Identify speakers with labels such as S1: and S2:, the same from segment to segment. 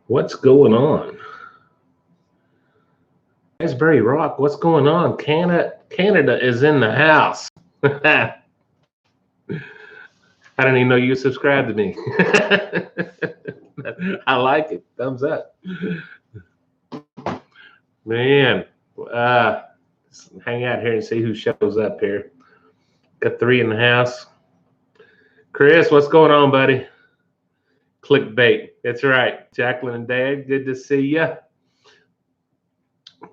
S1: What's going on? Asbury Rock, what's going on? Canada is in the house. I didn't even know you subscribed to me. I like it. Thumbs up. Man, let's hang out here and see who shows up here. Got 3 in the house. Chris, what's going on, buddy? Clickbait. That's right. Jacqueline and Dad, good to see you.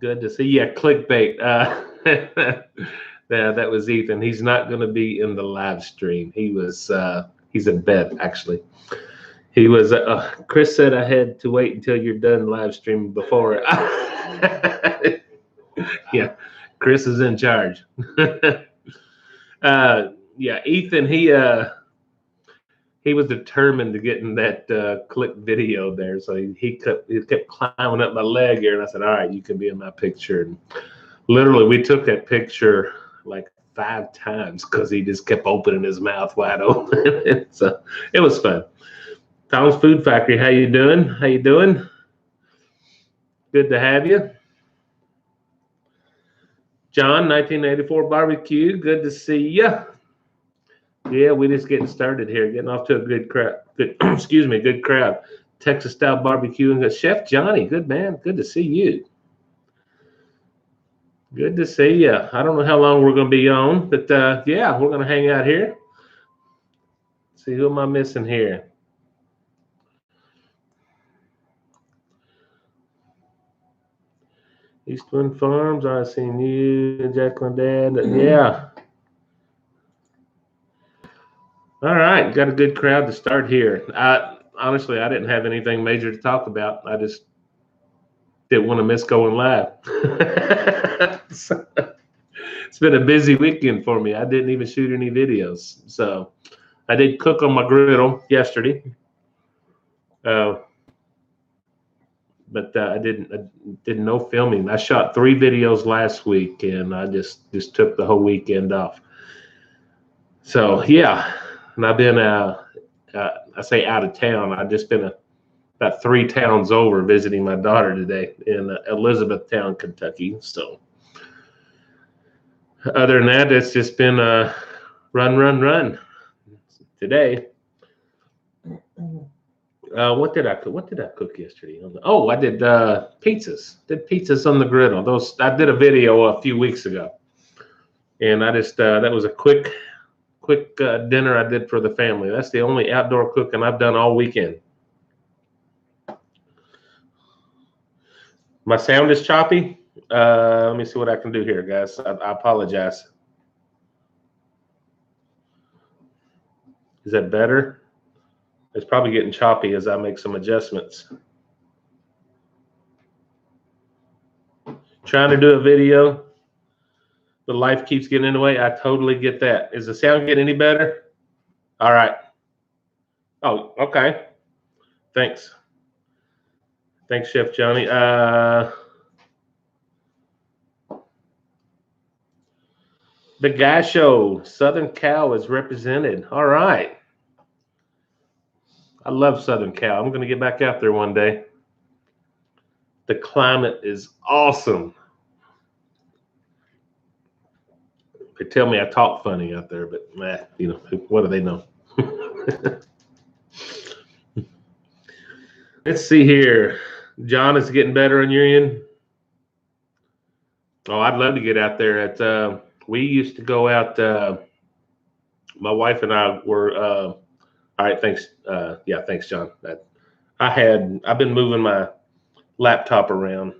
S1: Good to see you. Clickbait. Yeah, that was Ethan. He's not going to be in the live stream. He's in bed, actually. He was, Chris said I had to wait until you're done live streaming before. Yeah, Chris is in charge. Yeah, Ethan, he was determined to get in that click video there. So he kept climbing up my leg here. And I said, all right, you can be in my picture. And literally, we took that picture like 5 times because he just kept opening his mouth wide open. So it was fun. Tom's Food Factory, how you doing? How you doing? Good to have you. John, 1984 barbecue. Good to see you. Yeah, we just getting started here, getting off to a good crowd. Good crowd. Texas style barbecue and Chef Johnny, good man. Good to see you. Good to see you. I don't know how long we're going to be on, but yeah, we're going to hang out here. See, who am I missing here? Eastwind Farms, I seen you, Jacqueline Dad. Yeah. All right, got a good crowd to start here. Honestly, I didn't have anything major to talk about. I just didn't want to miss going live. It's been a busy weekend for me. I didn't even shoot any videos. So I did cook on my griddle yesterday. But I did no filming. I shot 3 videos last week, and I just took the whole weekend off. So yeah, and I've been I say out of town. I've just been about 3 towns over visiting my daughter today in Elizabethtown, Kentucky. So other than that, it's just been run today. What did I cook? What did I cook yesterday? Oh, I did pizzas. Did pizzas on the griddle. Those I did a video a few weeks ago, and I just that was a quick dinner I did for the family. That's the only outdoor cooking I've done all weekend. My sound is choppy. Let me see what I can do here, guys. I apologize. Is that better? It's probably getting choppy as I make some adjustments. Trying to do a video, but life keeps getting in the way. I totally get that. Is the sound getting any better? All right. Oh, okay. Thanks. Thanks, Chef Johnny. The Guy Show, Southern Cal is represented. All right. I love Southern Cal. I'm going to get back out there one day. The climate is awesome. They tell me I talk funny out there, but you know, what do they know? Let's see here. John, is getting better on your end? Oh, I'd love to get out there. We used to go out. My wife and I were. All right, thanks. Yeah, thanks, John. I've been moving my laptop around,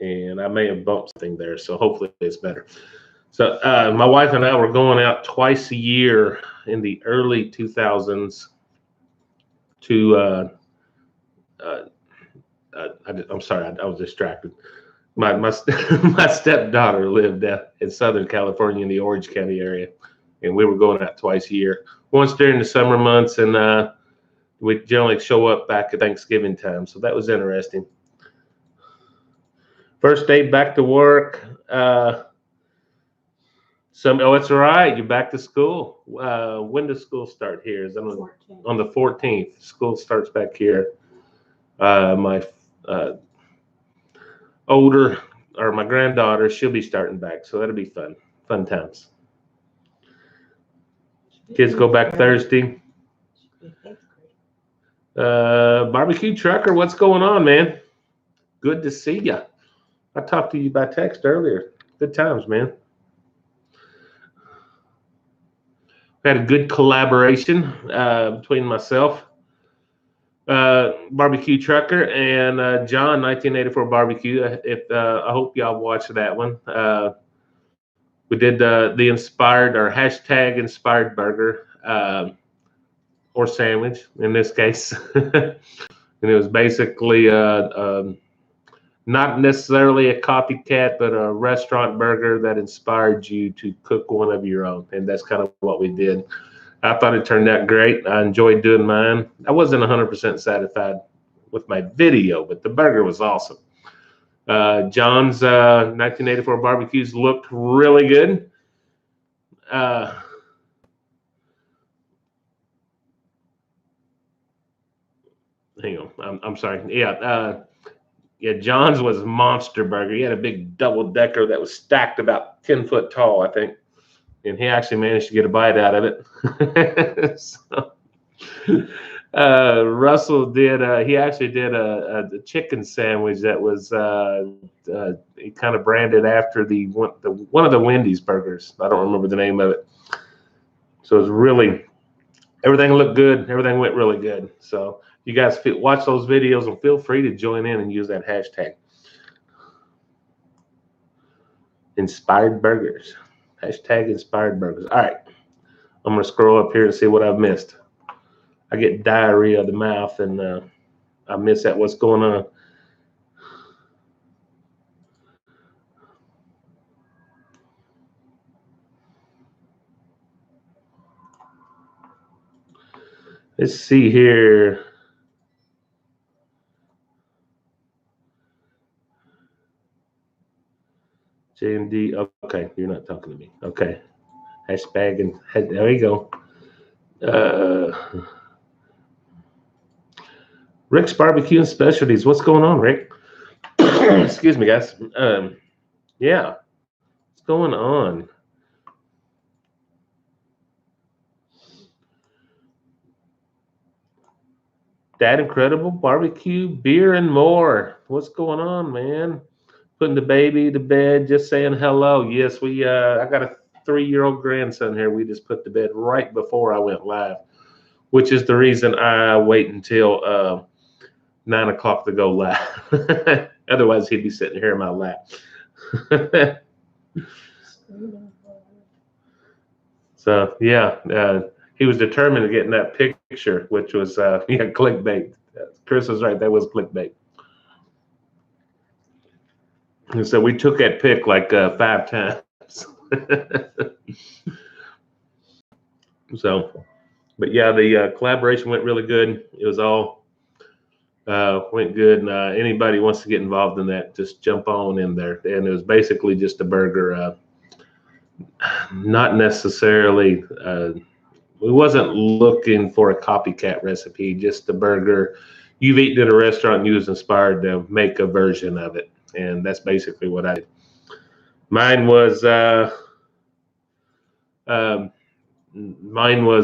S1: and I may have bumped something there, so hopefully it's better. So my wife and I were going out twice a year in the early 2000s to. I'm sorry, I was distracted. My stepdaughter lived in Southern California in the Orange County area, and we were going out twice a year. Once during the summer months, and we generally show up back at Thanksgiving time. So that was interesting. First day back to work. Oh, it's all right. You're back to school. When does school start here? Is that on the 14th? School starts back here. My older, or my granddaughter, she'll be starting back, so that'll be fun times. Kids go back Thursday. Barbecue Trucker, what's going on, man? Good to see you. I talked to you by text earlier. Good times, man. Had a good collaboration between myself, Barbecue Trucker, and John, 1984 Barbecue. I hope y'all watched that one. We did the inspired, or hashtag inspired burger, or sandwich in this case. And it was basically not necessarily a copycat, but a restaurant burger that inspired you to cook one of your own. And that's kind of what we did. I thought it turned out great. I enjoyed doing mine. I wasn't 100% satisfied with my video, but the burger was awesome. John's 1984 barbecues looked really good. Hang on, I'm sorry. Yeah, John's was a monster burger. He had a big double decker that was stacked about 10 foot tall, I think, and he actually managed to get a bite out of it. So, Russell did. He actually did a chicken sandwich that was he kind of branded after one of the Wendy's burgers. I don't remember the name of it. So it was really, everything looked good. Everything went really good. So you guys watch those videos and feel free to join in and use that hashtag. Inspired burgers. Hashtag inspired burgers. All right. I'm going to scroll up here and see what I've missed. I get diarrhea of the mouth, and I miss that. What's going on? Let's see here. JMD. Okay, you're not talking to me. Okay. Hashtag and there you go. Rick's Barbecue and Specialties. What's going on, Rick? Excuse me, guys. Yeah. What's going on? That Incredible Barbecue, beer and more. What's going on, man? Putting the baby to bed, just saying hello. Yes, I got a 3-year-old grandson here. We just put to bed right before I went live, which is the reason I wait until 9 o'clock to go live. Otherwise, he'd be sitting here in my lap. So yeah, he was determined to get in that picture, which was clickbait. Chris was right; that was clickbait. And so we took that pic like 5 times. So, but yeah, the collaboration went really good. It was all went good. And anybody wants to get involved in that, just jump on in there. And it was basically just a burger, not necessarily. We wasn't looking for a copycat recipe, just a burger you've eaten at a restaurant and you was inspired to make a version of it. And that's basically what I did. Mine was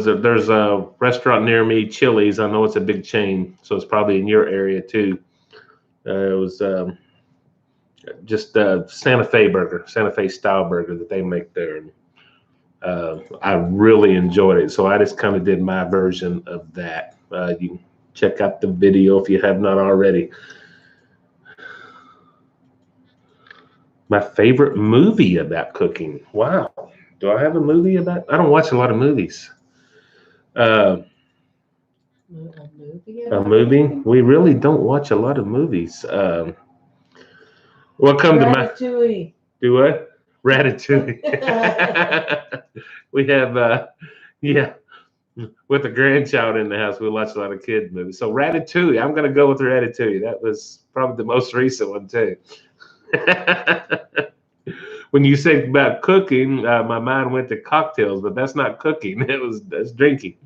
S1: there's a restaurant near me, Chili's. I know it's a big chain, so it's probably in your area too. It was just a Santa Fe burger, Santa Fe style burger that they make there. And I really enjoyed it. So I just kind of did my version of that. You can check out the video if you have not already. My favorite movie about cooking. Wow. Do I have a movie about? I don't watch a lot of movies. A movie? We really don't watch a lot of movies. Welcome to my. Do what? Ratatouille. We have, yeah, with a grandchild in the house, we watch a lot of kids movies. So Ratatouille, I'm going to go with Ratatouille. That was probably the most recent one too. When you say about cooking, my mind went to cocktails, but that's not cooking. That's drinking,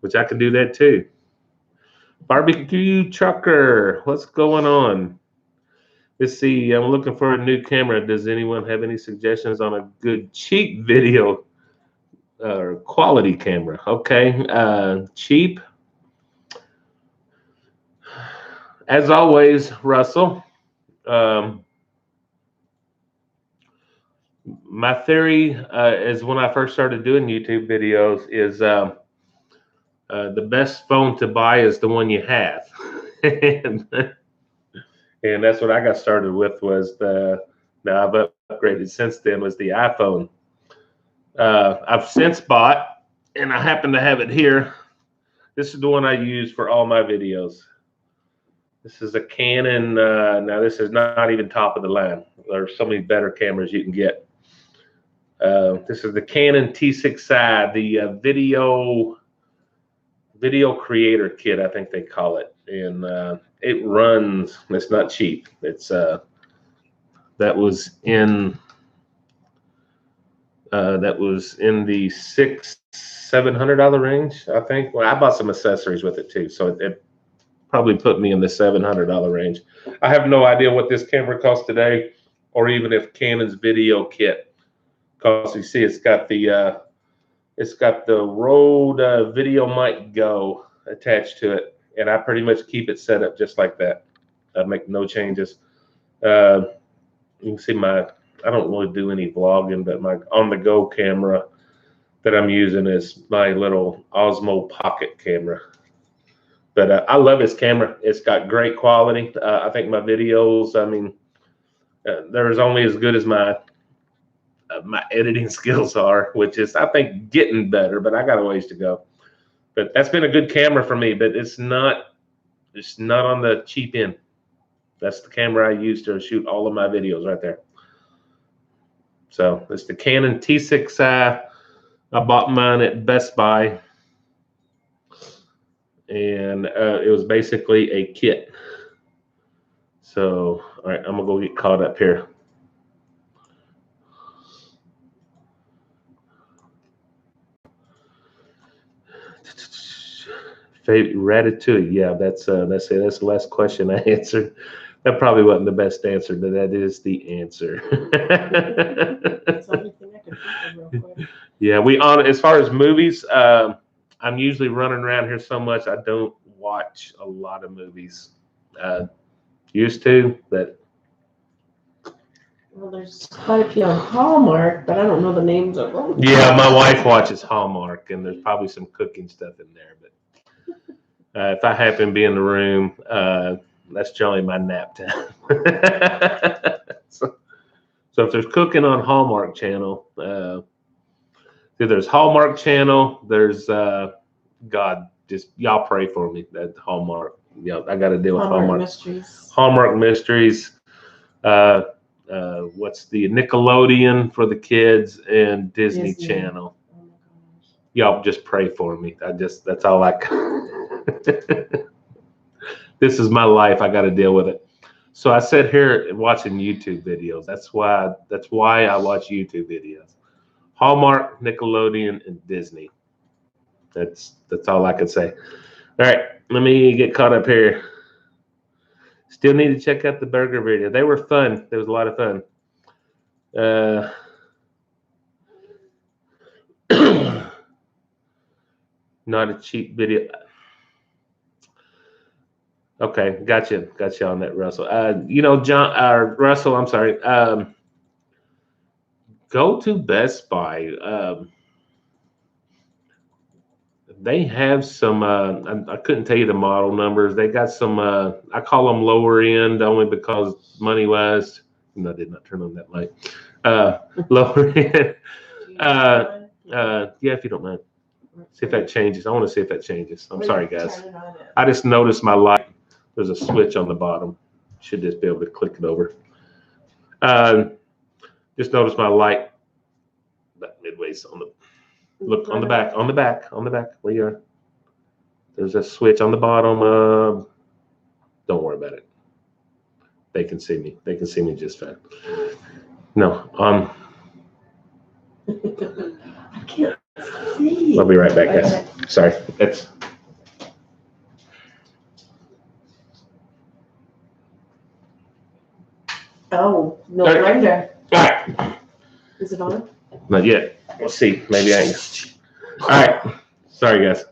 S1: which I can do that too. Barbecue Trucker, what's going on? Let's see. I'm looking for a new camera. Does anyone have any suggestions on a good cheap video or quality camera? Okay, cheap. As always, Russell. Um, my theory is when I first started doing YouTube videos is the best phone to buy is the one you have, and, and that's what I got started with was the. Now I've upgraded since then was the iPhone. I've since bought, and I happen to have it here. This is the one I use for all my videos. This is a Canon. Now this is not even top of the line. There's so many better cameras you can get. This is the Canon T6i, the video creator kit, I think they call it, and it runs. It's not cheap. It's that was in the $600-700 range, I think. Well, I bought some accessories with it too, so it probably put me in the $700 range. I have no idea what this camera costs today, or even if Canon's video kit costs. You see, it's got the Rode Video Mic Go attached to it, and I pretty much keep it set up just like that. I make no changes. You can see I don't really do any vlogging, but my on-the-go camera that I'm using is my little Osmo Pocket camera. But I love this camera. It's got great quality. I think my videos, I mean, they're only as good as my editing skills are, which is, I think, getting better, but I got a ways to go. But that's been a good camera for me, but it's not on the cheap end. That's the camera I use to shoot all of my videos right there. So it's the Canon T6i. I bought mine at Best Buy, and it was basically a kit. So, all right, I'm gonna go get caught up here. Favorite Ratatouille, yeah, that's it. That's the last question I answered. That probably wasn't the best answer, but that is the answer.
S2: That's the only thing I can think of real quick.
S1: Yeah, as far as movies, I'm usually running around here so much I don't watch a lot of movies. Used to, but
S2: Well, there's quite a few on Hallmark, but I don't know the names of them.
S1: yeah, my wife watches Hallmark, and there's probably some cooking stuff in there. But if I happen to be in the room, that's generally my nap time. So if there's cooking on Hallmark Channel, there's Hallmark Channel. There's God, just y'all pray for me. That Hallmark, I got to deal with Hallmark
S2: Mysteries.
S1: Hallmark Mysteries. What's the Nickelodeon for the kids and Disney Channel?
S2: Oh my gosh.
S1: Y'all just pray for me. That's all I. This is my life. I got to deal with it. So I sit here watching YouTube videos. That's why I watch YouTube videos. Hallmark, Nickelodeon, and Disney. That's all I can say. All right, let me get caught up here. Still need to check out the burger video. They were fun. There was a lot of fun. Not a cheap video. Okay, gotcha on that, Russell. Russell, I'm sorry. Go to Best Buy. They have some. I couldn't tell you the model numbers. They got some. I call them lower end only because money wise. No, I did not turn on that light. Lower end. Yeah, if you don't mind. See if that changes. I want to see if that changes. I'm sorry, guys. I just noticed my light. There's a switch on the bottom. Should just be able to click it over. Just notice my light. That midway's on the. Look on the back. Where you are. There's a switch on the bottom. Don't worry about it. They can see me. They can see me just fine. No.
S2: I can't see.
S1: I'll be right back, guys. Sorry.
S2: Oh, no
S1: All right.
S2: wonder.
S1: All right.
S2: Is it on?
S1: Not yet. We'll see. Maybe I can. All right. Sorry, guys.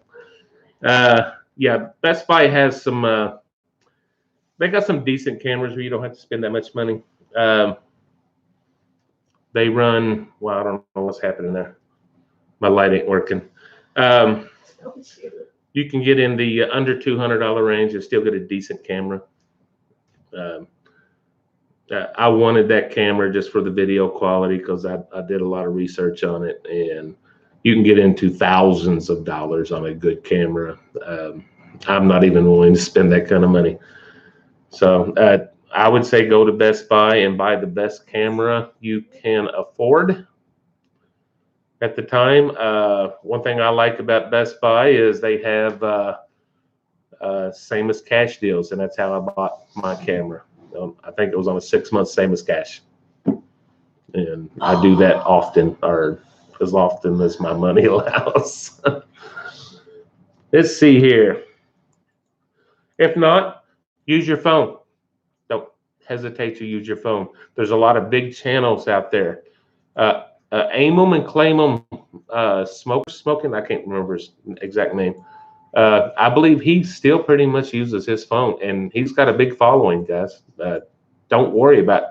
S1: Yeah, Best Buy has some. They got some decent cameras where you don't have to spend that much money. They run. Well, I don't know what's happening there. My light ain't working. You can get in the under $200 range and still get a decent camera. I wanted that camera just for the video quality because I did a lot of research on it, and you can get into thousands of dollars on a good camera. I'm not even willing to spend that kind of money. So I would say go to Best Buy and buy the best camera you can afford at the time. One thing I like about Best Buy is they have same as cash deals, and that's how I bought my camera. I think it was on a 6-month same as cash, and I do that often, or as often as my money allows. Let's see here. If not, use your phone. Don't hesitate to use your phone. There's a lot of big channels out there. Aim them and claim them. Smoking. I can't remember his exact name. I believe he still pretty much uses his phone, and he's got a big following, guys. Don't worry about it.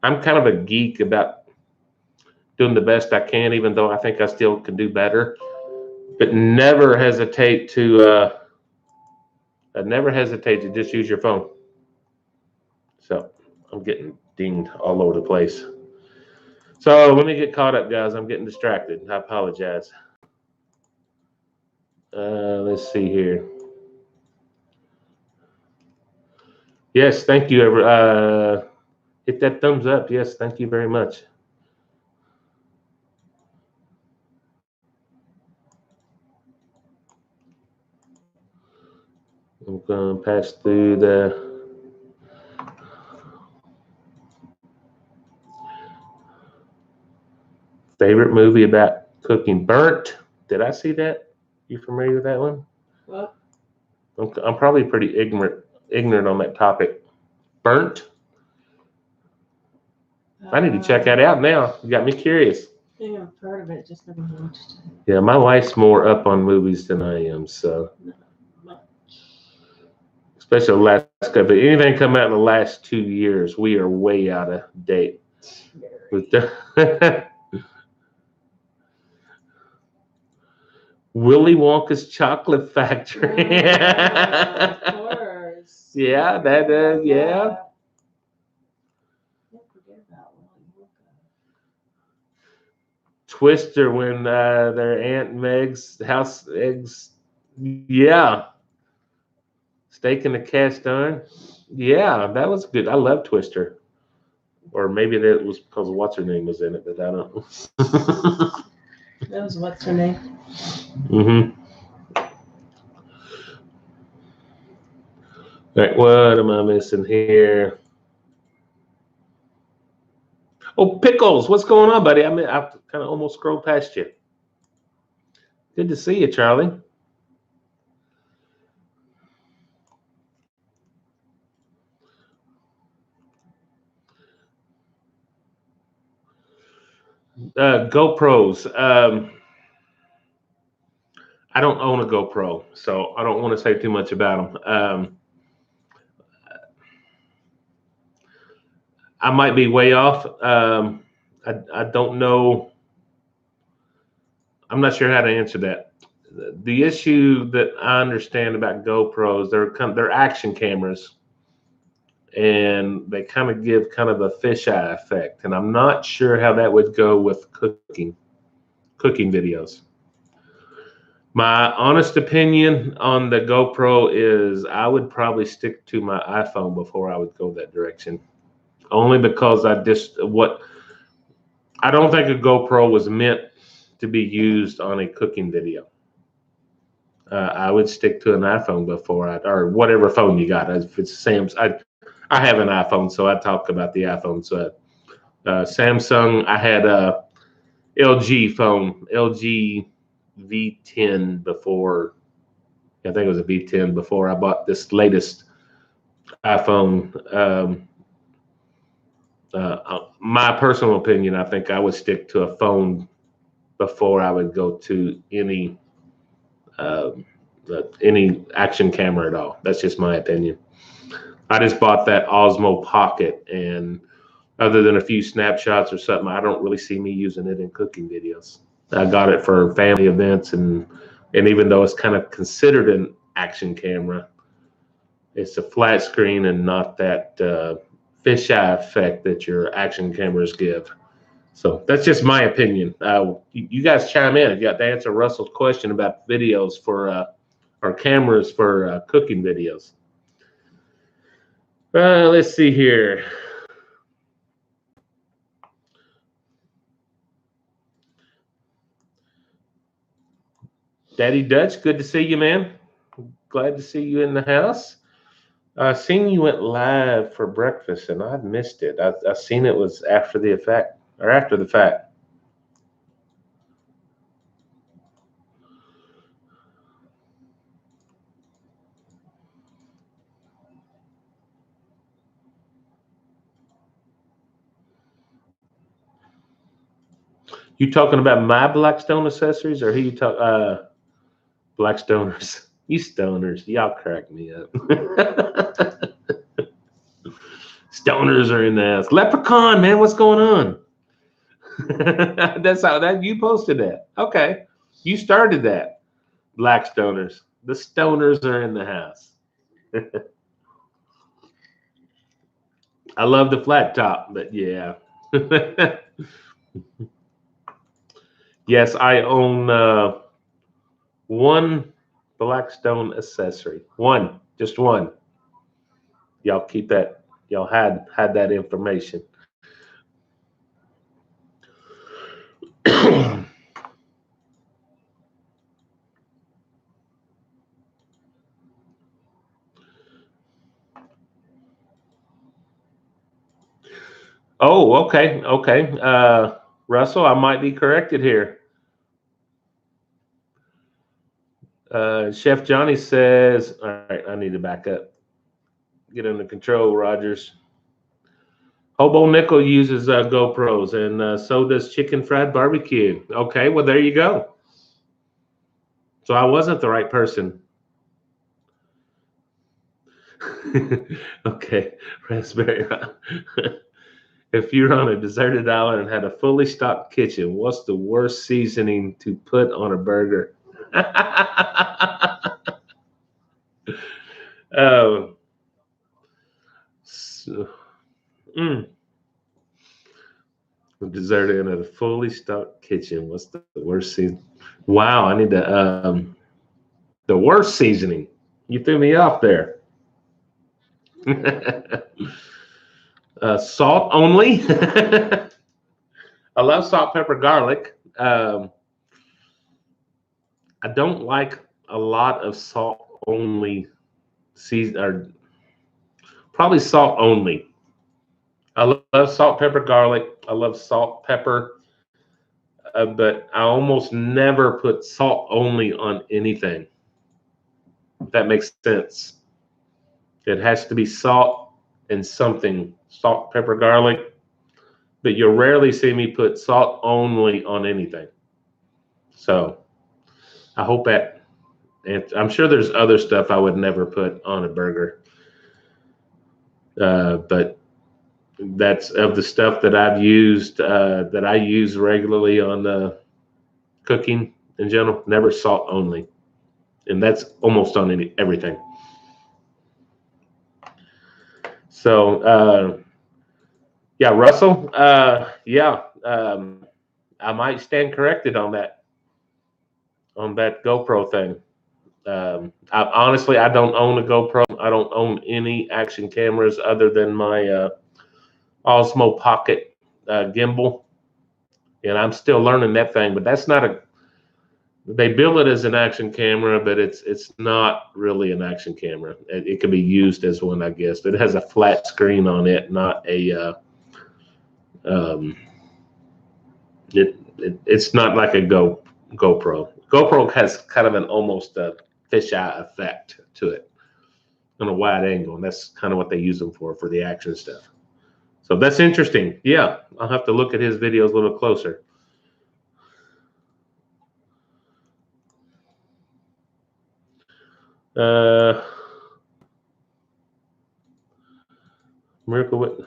S1: I'm kind of a geek about doing the best I can, even though I think I still can do better. But never hesitate to just use your phone. So I'm getting dinged all over the place. So let me get caught up, guys. I'm getting distracted. I apologize. Let's see here. Yes, thank you. Hit that thumbs up. Yes, thank you very much. I'm going to pass through the favorite movie about cooking. Burnt. Did I see that? You familiar with that one?
S2: What?
S1: I'm probably pretty ignorant on that topic. Burnt. I need to check that out now. You got me curious.
S2: Yeah, I've heard of it, just never watched it.
S1: Yeah, my wife's more up on movies than I am, so. Especially the last couple. Anything come out in the last 2 years, we are way out of date. With the Willy Wonka's Chocolate Factory.
S2: Of course.
S1: Yeah, that. Yeah. Twister when their Aunt Meg's house eggs. Yeah. Steak in the cast iron. Yeah, that was good. I love Twister. Or maybe that was because what's her name was in it, but I don't know.
S2: That was what's her name?
S1: Mm-hmm. All right, what am I missing here? Oh, Pickles, what's going on, buddy? I kind of almost scrolled past you. Good to see you, Charlie. GoPros. I don't own a GoPro, so I don't want to say too much about them. I might be way off. I don't know. I'm not sure how to answer that. The issue that I understand about GoPros, they're action cameras, and they kind of give kind of a fisheye effect, and I'm not sure how that would go with cooking videos. My honest opinion on the GoPro is I would probably stick to my iPhone before I would go that direction. Only because I don't think a GoPro was meant to be used on a cooking video. I would stick to an iPhone or whatever phone you got. If it's Samsung, I have an iPhone, so I talk about the iPhone. So Samsung, I had a LG phone, LG V10 before. I think it was a V10 before I bought this latest iPhone. My personal opinion, I think I would stick to a phone before I would go to any action camera at all. That's just my opinion. I just bought that Osmo Pocket, and other than a few snapshots or something, I don't really see me using it in cooking videos. I got it for family events, and even though it's kind of considered an action camera, it's a flat screen and not that fisheye effect that your action cameras give. So that's just my opinion. You guys chime in if you got to answer Russell's question about videos for or cameras for cooking videos. Let's see here. Daddy Dutch, good to see you, man. Glad to see you in the house. I seen you went live for breakfast, and I missed it. I seen it was after the effect or after the fact. You talking about my Blackstone accessories, or who you talk? Blackstoners. You stoners, y'all crack me up. Stoners are in the house. Leprechaun, man, what's going on? That's how that you posted that. Okay, you started that. Blackstoners. The stoners are in the house. I love the flat top, but yeah. Yes, I own one Blackstone accessory. One, just one. Y'all keep that. Y'all had that information. Oh, okay, okay. Russell, I might be corrected here. Chef Johnny says, all right, I need to back up. Get under control, Rogers. Hobo Nickel uses GoPros, and so does Chicken Fried Barbecue. Okay, well, there you go. So I wasn't the right person. Okay, raspberry. If you're on a deserted island and had a fully stocked kitchen, what's the worst seasoning to put on a burger? So, deserted and a fully stocked kitchen. What's the worst season? Wow, I need to the worst seasoning. You threw me off there. Salt only. I love salt, pepper, garlic. I don't like a lot of salt only season, or probably salt only. I love salt, pepper, garlic. I love salt, pepper, but I almost never put salt only on anything. If that makes sense. It has to be salt and something, salt, pepper, garlic, but you'll rarely see me put salt only on anything. So I hope that, and I'm sure there's other stuff I would never put on a burger. But that's of the stuff that I've used, that I use regularly on cooking in general, never salt only. And that's almost on everything. So, yeah, Russell, yeah, I might stand corrected on that GoPro thing. Honestly, I don't own a GoPro. I don't own any action cameras other than my Osmo Pocket gimbal, and I'm still learning that thing. But that's not a. They bill it as an action camera, but it's not really an action camera. It can be used as one, I guess. It has a flat screen on it, not a. It's not like a GoPro. GoPro has kind of an almost a fisheye effect to it on a wide angle, and that's kind of what they use them for the action stuff. So that's interesting. Yeah, I'll have to look at his videos a little closer. Miracle Whip.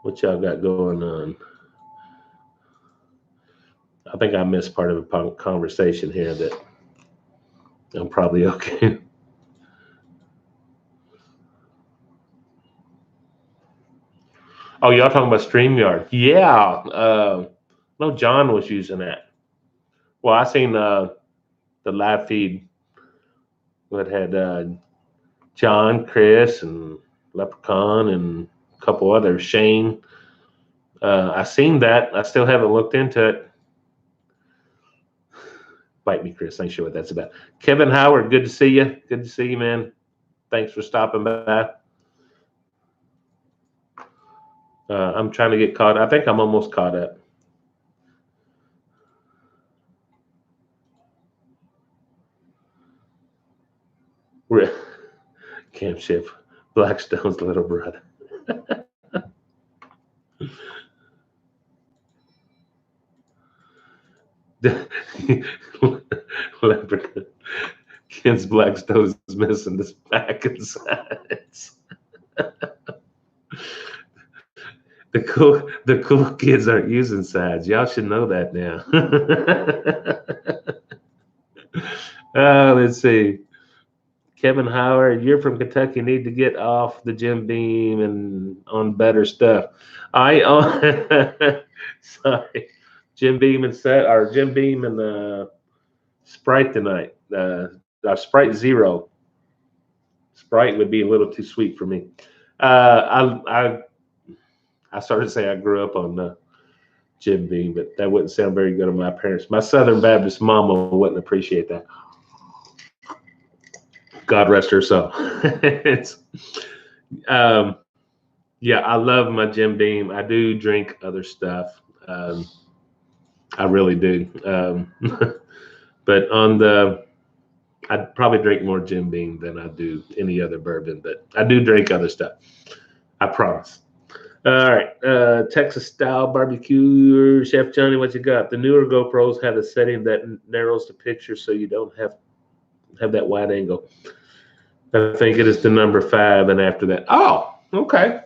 S1: What y'all got going on? I think I missed part of a conversation here that I'm probably okay. Oh, y'all talking about StreamYard? Yeah. No, John was using that. Well, I seen the live feed that had John, Chris, and Leprechaun, and a couple others. Shane. I seen that. I still haven't looked into it. Bite me, Chris. Ain't sure what that's about. Kevin Howard, good to see you. Good to see you, man. Thanks for stopping by. I'm trying to get caught. I think I'm almost caught up. Camp Chef, Blackstone's little brother. Leprechaun. Ken's Blackstone's missing this back and sides. The cool kids aren't using sides. Y'all should know that now. Let's see. Kevin Howard, you're from Kentucky. Need to get off the Jim Beam and on better stuff. Sorry, Jim Beam and Jim Beam and Sprite tonight. Sprite Zero. Sprite would be a little too sweet for me. I started to say I grew up on Jim Beam, but that wouldn't sound very good on my parents. My Southern Baptist mama wouldn't appreciate that. God rest her soul. It's, yeah, I love my Jim Beam. I do drink other stuff. I really do. But I'd probably drink more Jim Beam than I do any other bourbon, but I do drink other stuff. I promise. All right, Texas style barbecue, Chef Johnny, what you got? The newer GoPros have a setting that narrows the picture so you don't have that wide angle. I think it is the number 5, and after that. Oh, okay.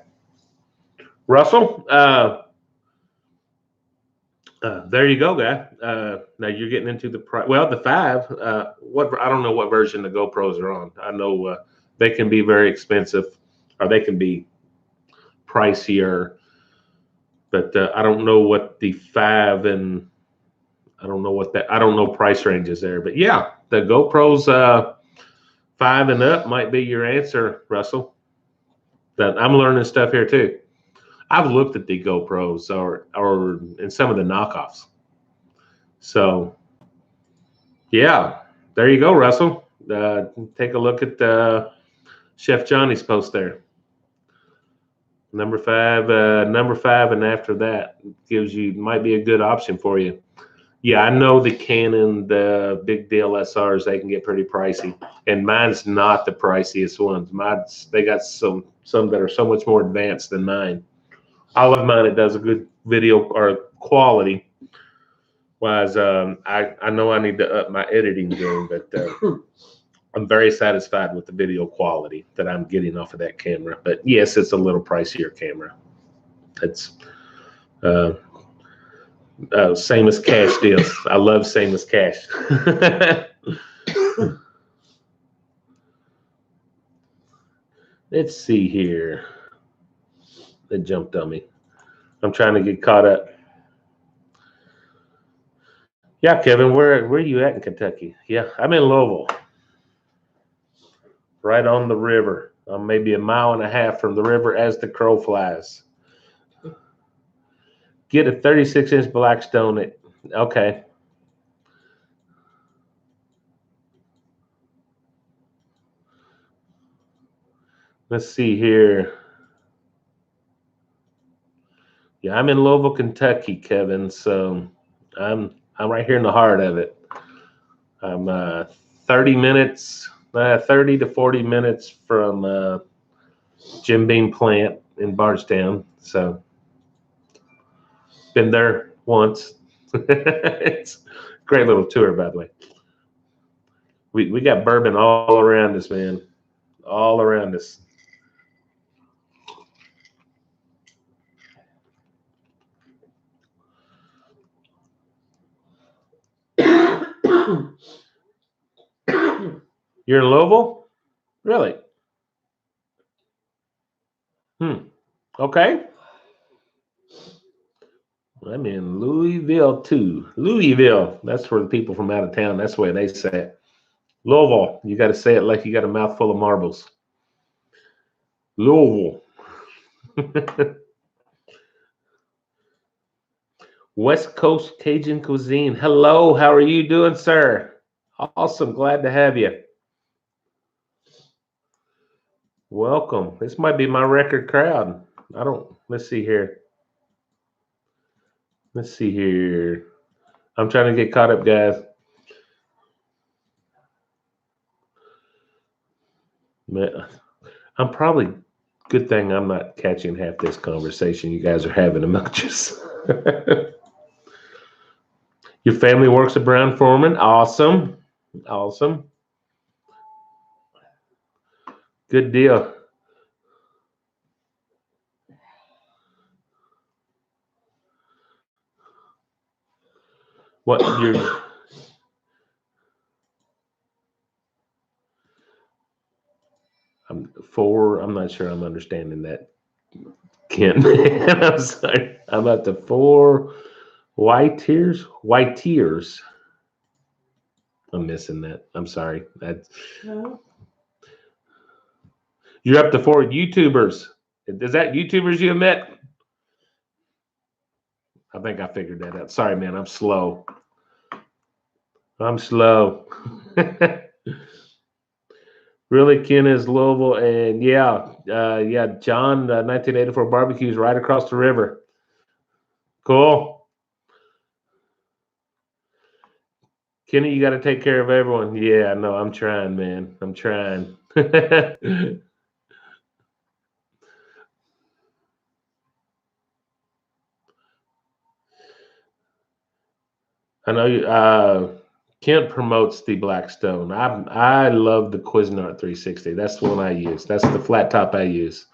S1: Russell, there you go, guy. Now you're getting into the price. Well, the 5. I don't know what version the GoPros are on. I know they can be very expensive, or they can be pricier. But I don't know what the 5 and I don't know price ranges there. But yeah, the GoPros 5 and up might be your answer, Russell. That I'm learning stuff here too. I've looked at the GoPros or in some of the knockoffs. So yeah, there you go, Russell. Take a look at Chef Johnny's post there. Number 5, and after that might be a good option for you. Yeah, I know the Canon, the big DSLRs, they can get pretty pricey, and mine's not the priciest ones. They got some that are so much more advanced than mine. I love mine. It does a good video or quality. Whereas I know I need to up my editing game, but I'm very satisfied with the video quality that I'm getting off of that camera. But yes, it's a little pricier camera. It's same as cash deals. I love same as cash. Let's see here. It jumped on me. I'm trying to get caught up. Yeah, Kevin, where are you at in Kentucky? Yeah, I'm in Louisville. Right on the river. I'm maybe 1.5 miles from the river as the crow flies. Get a 36-inch Blackstone. Okay. Let's see here. Yeah, I'm in Louisville, Kentucky, Kevin. So I'm right here in the heart of it. I'm 30 minutes 30 to 40 minutes from Jim Beam plant in Bardstown. So been there once. It's a great little tour, by the way. We got bourbon all around us, man. All around us. You're in Louisville? Really? Okay. I'm in Louisville too. Louisville. That's for the people from out of town. That's the way they say it. Louisville. You got to say it like you got a mouthful of marbles. Louisville. West Coast Cajun cuisine. Hello. How are you doing, sir? Awesome. Glad to have you. Welcome. This might be my record crowd. Let's see here. Let's see here. I'm trying to get caught up, guys. I'm probably, good thing I'm not catching half this conversation you guys are having amongst us. Your family works at Brown-Forman. Awesome. Awesome. Good deal. What you're I'm not sure I'm understanding that. Ken. I'm sorry. I'm at the 4 white tears. White tears. I'm missing that. I'm sorry.
S2: No.
S1: You're up to 4 YouTubers. Is that YouTubers you met? I think I figured that out. Sorry, man. I'm slow. I'm slow. Really, Ken is Louisville, and yeah, John, 1984 barbecues right across the river. Cool. Kenny, you got to take care of everyone. Yeah, no, I'm trying, man. I'm trying. I know you. Kent promotes the Blackstone. I love the Cuisinart 360. That's the one I use. That's the flat top I use.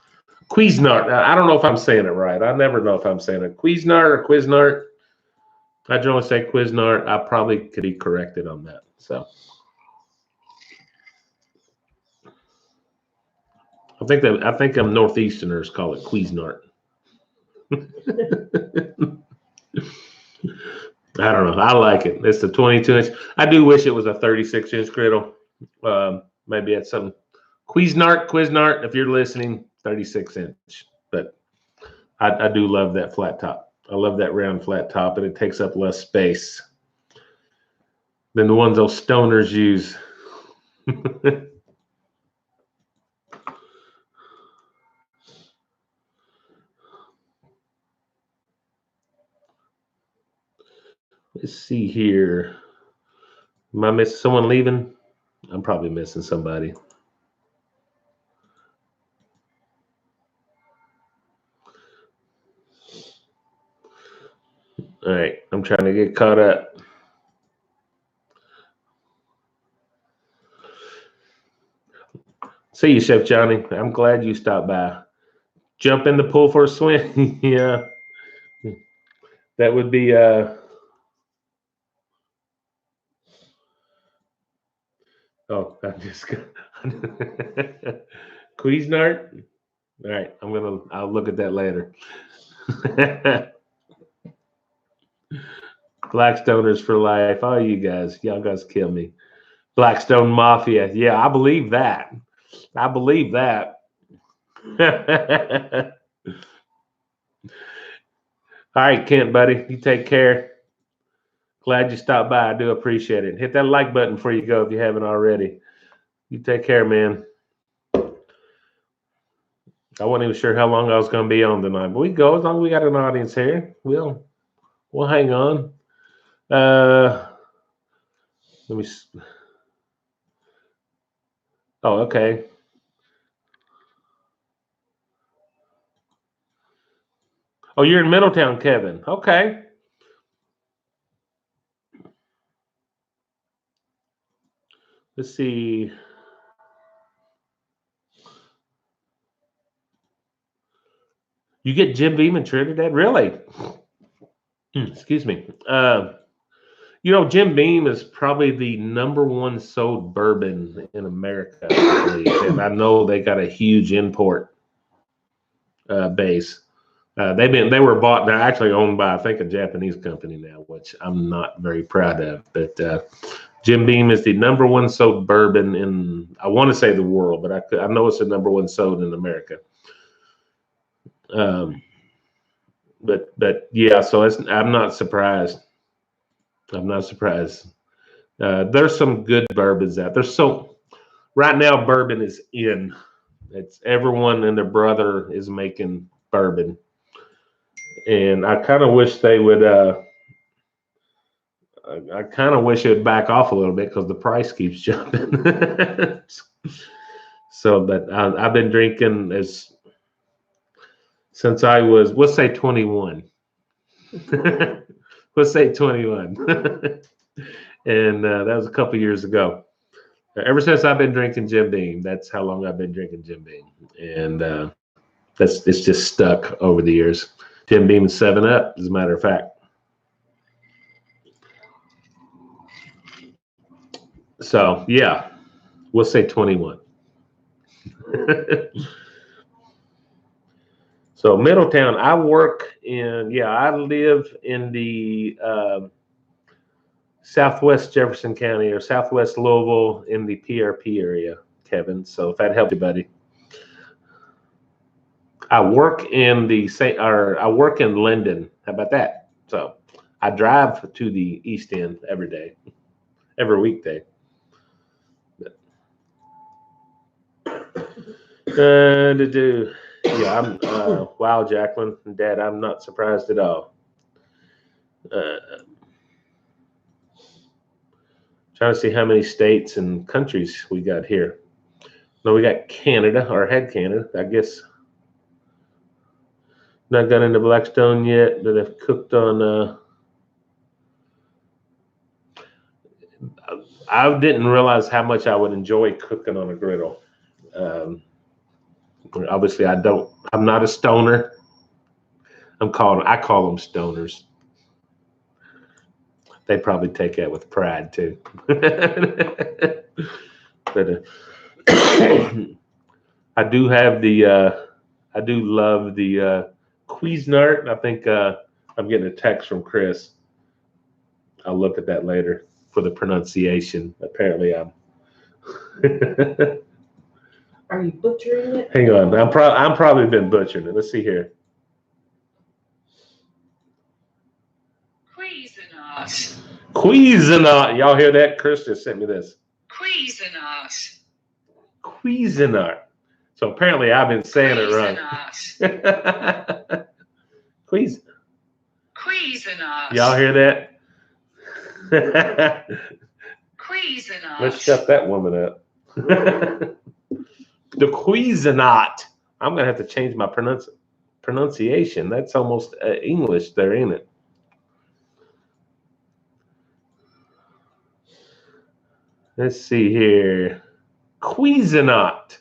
S1: Cuisinart. I don't know if I'm saying it right. I never know if I'm saying it. Cuisinart or Cuisinart. I generally say Cuisinart. I probably could be corrected on that. So I think them Northeasterners call it Cuisinart. I don't know. I like it. It's the 22-inch. I do wish it was a 36-inch griddle. Maybe it's some Cuisinart, if you're listening, 36-inch. But I do love that flat top. I love that round flat top, and it takes up less space than the ones those stoners use. Let's see here. Am I missing someone leaving? I'm probably missing somebody. All right, I'm trying to get caught up. See you, Chef Johnny. I'm glad you stopped by. Jump in the pool for a swim. Yeah, that would be. Oh, I'm just Cuisinart. All right, I'll look at that later. Blackstoners for life. Oh, y'all guys kill me. Blackstone Mafia. Yeah, I believe that. I believe that. All right, Kent, buddy. You take care. Glad you stopped by. I do appreciate it. Hit that like button before you go if you haven't already. You take care, man. I wasn't even sure how long I was going to be on tonight, but we go as long as we got an audience here. We'll hang on. Let me. Oh, okay. Oh, you're in Middletown, Kevin. Okay. Let's see. You get Jim Beam in Trinidad? Really? Excuse me. You know, Jim Beam is probably the #1 sold bourbon in America, I believe. And I know they got a huge import base. They were bought. They're actually owned by, I think, a Japanese company now, which I'm not very proud of. But Jim Beam is the #1 sold bourbon in, I want to say, the world, but I know it's the #1 sold in America. But yeah, so I'm not surprised. I'm not surprised. There's some good bourbons out there. So right now, bourbon is in. It's everyone and their brother is making bourbon, and I kind of wish they would. I kind of wish it would back off a little bit because the price keeps jumping. So, but I've been drinking since I was, let's say, 21. Let's say 21. And that was a couple years ago. Ever since I've been drinking Jim Beam, that's how long I've been drinking Jim Beam, and it's just stuck over the years. Jim Beam and 7-Up, as a matter of fact. So yeah, we'll say 21. So Middletown, I live in the Southwest Jefferson County or Southwest Louisville in the PRP area, Kevin. So if that helps you, buddy. I work in Linden. How about that? So I drive to the East End every day, every weekday. Yeah, wow, Jacqueline and Dad, I'm not surprised at all. Trying to see how many states and countries we got here. No, we got Canada, or had Canada, I guess. Not got into Blackstone yet, but I've cooked on. I didn't realize how much I would enjoy cooking on a griddle. Obviously, I'm not a stoner. I call them stoners. They probably take that with pride too. But I do love the Cuisinart. I think I'm getting a text from Chris. I'll look at that later for the pronunciation. Apparently, I'm.
S2: Are you butchering it?
S1: Hang on, I'm probably been butchering it. Let's see here.
S3: Cuisinart.
S1: Cuisinart. Y'all hear that? Chris just sent me this.
S3: Cuisinart.
S1: Cuisinart. So apparently I've been saying it wrong.
S3: Cuisinart.
S1: Y'all hear that?
S3: Cuisinart.
S1: Let's shut that woman up. The Cuisinart. I'm gonna have to change my pronunciation. That's almost English there, ain't it? Let's see here. Cuisinart.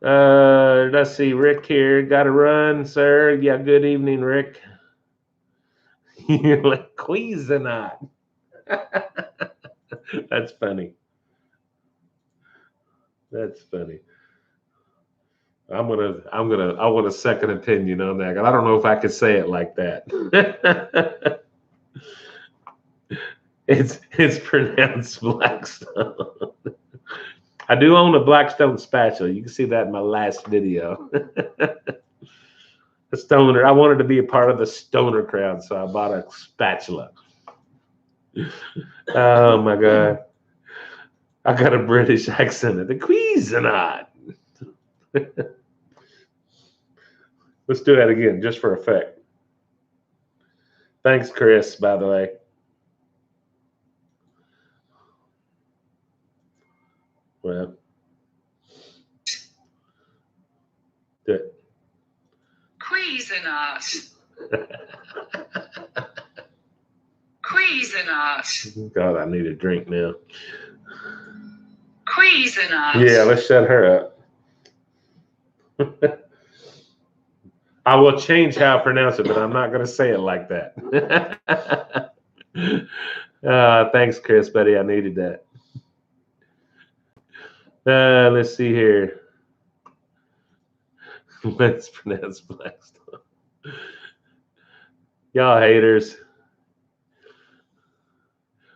S1: Let's see, Rick here. Got to run, sir. Yeah, good evening, Rick. You're like Cuisinart. That's funny. That's funny. I want a second opinion on that. I don't know if I could say it like that. It's pronounced Blackstone. I do own a Blackstone spatula. You can see that in my last video. The stoner. I wanted to be a part of the stoner crowd, so I bought a spatula. Oh my God. I got a British accent. The Cuisinart. Let's do that again, just for effect. Thanks, Chris, by the way. Well, good.
S3: Cuisinart. Cuisinart.
S1: God, I need a drink now.
S3: Cuisinart.
S1: Yeah, let's shut her up. I will change how I pronounce it, but I'm not going to say it like that. Thanks, Chris, buddy. I needed that. Let's see here. Let's pronounce Blackstone. Y'all haters.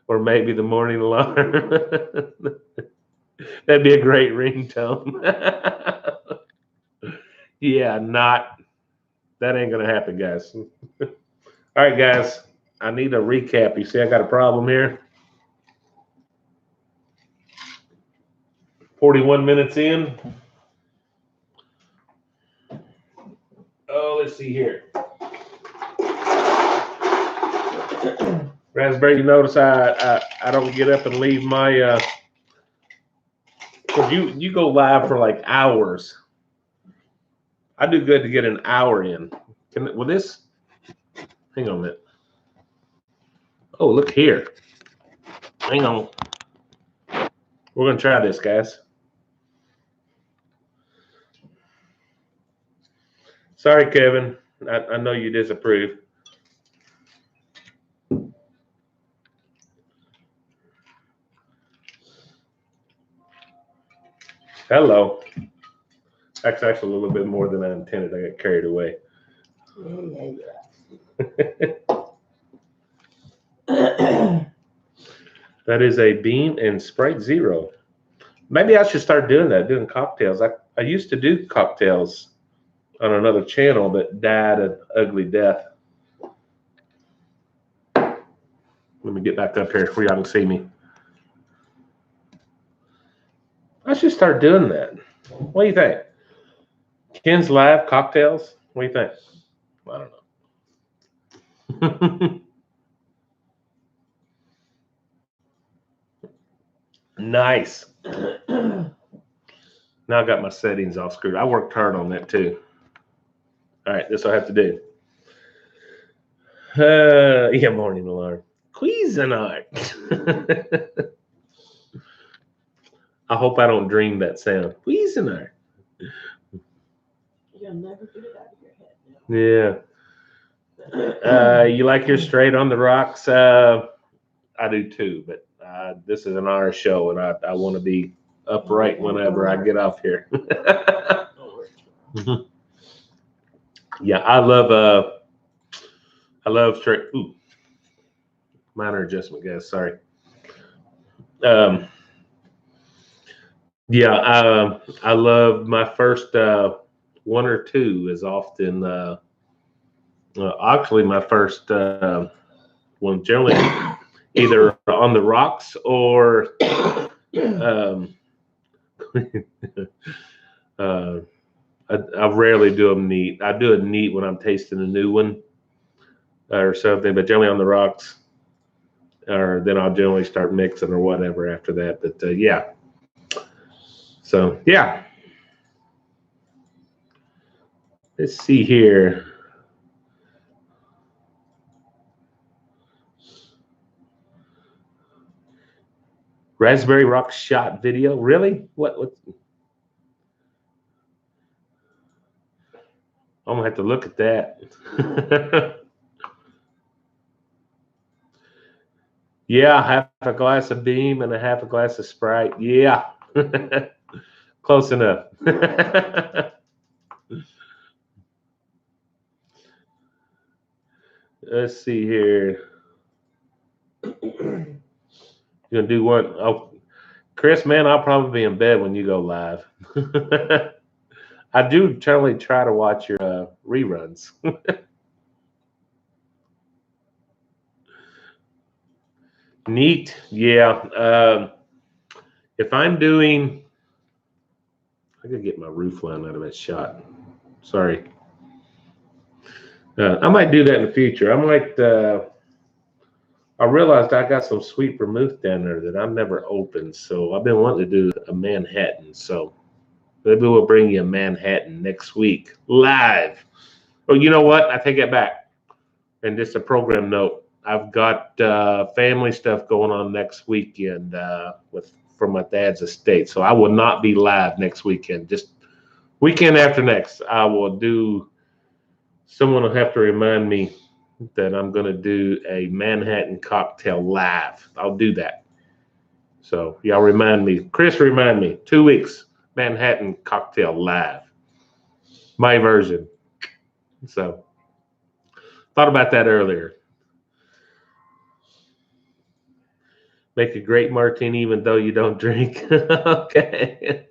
S1: Or maybe the morning alarm. That'd be a great ringtone. Yeah, that ain't gonna happen, guys. All right, guys. I need a recap. You see, I got a problem here. 41 minutes in. Oh, let's see here. Raspberry, you notice I don't get up and leave my cause you go live for like hours. I do good to get an hour in. Will this hang on a minute. Oh, look here. Hang on. We're gonna try this, guys. Sorry, Kevin. I know you disapprove. Hello. That's actually a little bit more than I intended. I got carried away. That is a Beam and Sprite Zero. Maybe I should start doing that, doing cocktails. I used to do cocktails on another channel that died an ugly death. Let me get back up here where y'all can see me. I should start doing that. What do you think? Ken's Live cocktails? What do you think? I don't know. Nice. Now I got my settings all screwed. I worked hard on that too. All right, this I have to do. Yeah, morning alarm. Cuisinart. I hope I don't dream that sound. Cuisinart.
S2: You'll never get it out of your head now.
S1: Yeah. You like your straight on the rocks? I do too, but this is an hour show, and I want to be upright whenever I get off here. Yeah, I love straight. Ooh, minor adjustment, guys. Sorry. Yeah, I love my first one or two is often actually my first one generally either on the rocks or I rarely do them neat. I do it neat when I'm tasting a new one or something, but generally on the rocks, or then I'll generally start mixing or whatever after that. But yeah, so yeah, let's see here. Raspberry Rock shot video, really? What? I'm gonna have to look at that. Yeah, half a glass of Beam and a half a glass of Sprite. Yeah, close enough. Let's see here. You gonna do one? Oh, Chris, man, I'll probably be in bed when you go live. I do generally try to watch your reruns. Neat, yeah. If I'm doing, I gotta get my roof line out of that shot. Sorry. I might do that in the future. I might. I realized I got some sweet vermouth down there that I've never opened, so I've been wanting to do a Manhattan. So maybe we'll bring you a Manhattan next week live. Oh, you know what? I take it back. And just a program note. I've got family stuff going on next weekend with from my dad's estate, so I will not be live next weekend. Just weekend after next, I will do. Someone will have to remind me that I'm going to do a Manhattan cocktail live. I'll do that. So y'all remind me. Chris, remind me. 2 weeks, Manhattan cocktail live. My version. So thought about that earlier. Make a great martini even though you don't drink. Okay.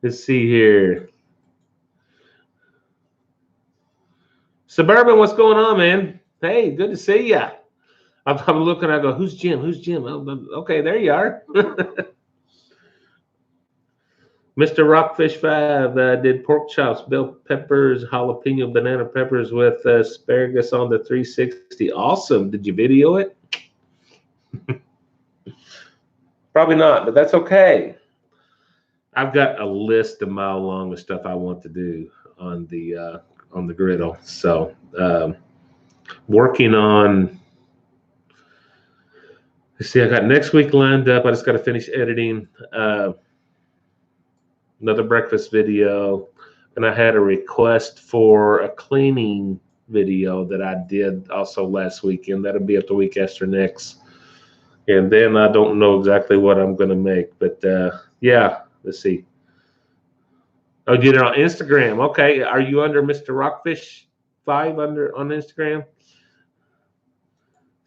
S1: Let's see here. Suburban, what's going on, man? Hey, good to see ya. I'm looking, I go, who's Jim? Who's Jim? Oh, okay, there you are. Mr. Rockfish 5 did pork chops, bell peppers, jalapeno banana peppers with asparagus on the 360. Awesome. Did you video it? Probably not, but that's okay. I've got a list a mile long of stuff I want to do on the griddle. So working on. Let's see, I got next week lined up. I just got to finish editing another breakfast video, and I had a request for a cleaning video that I did also last weekend. That'll be up the week after next. And then I don't know exactly what I'm going to make, but yeah, let's see. Oh, you did it on Instagram. Okay, are you under Mr. Rockfish 5 on Instagram?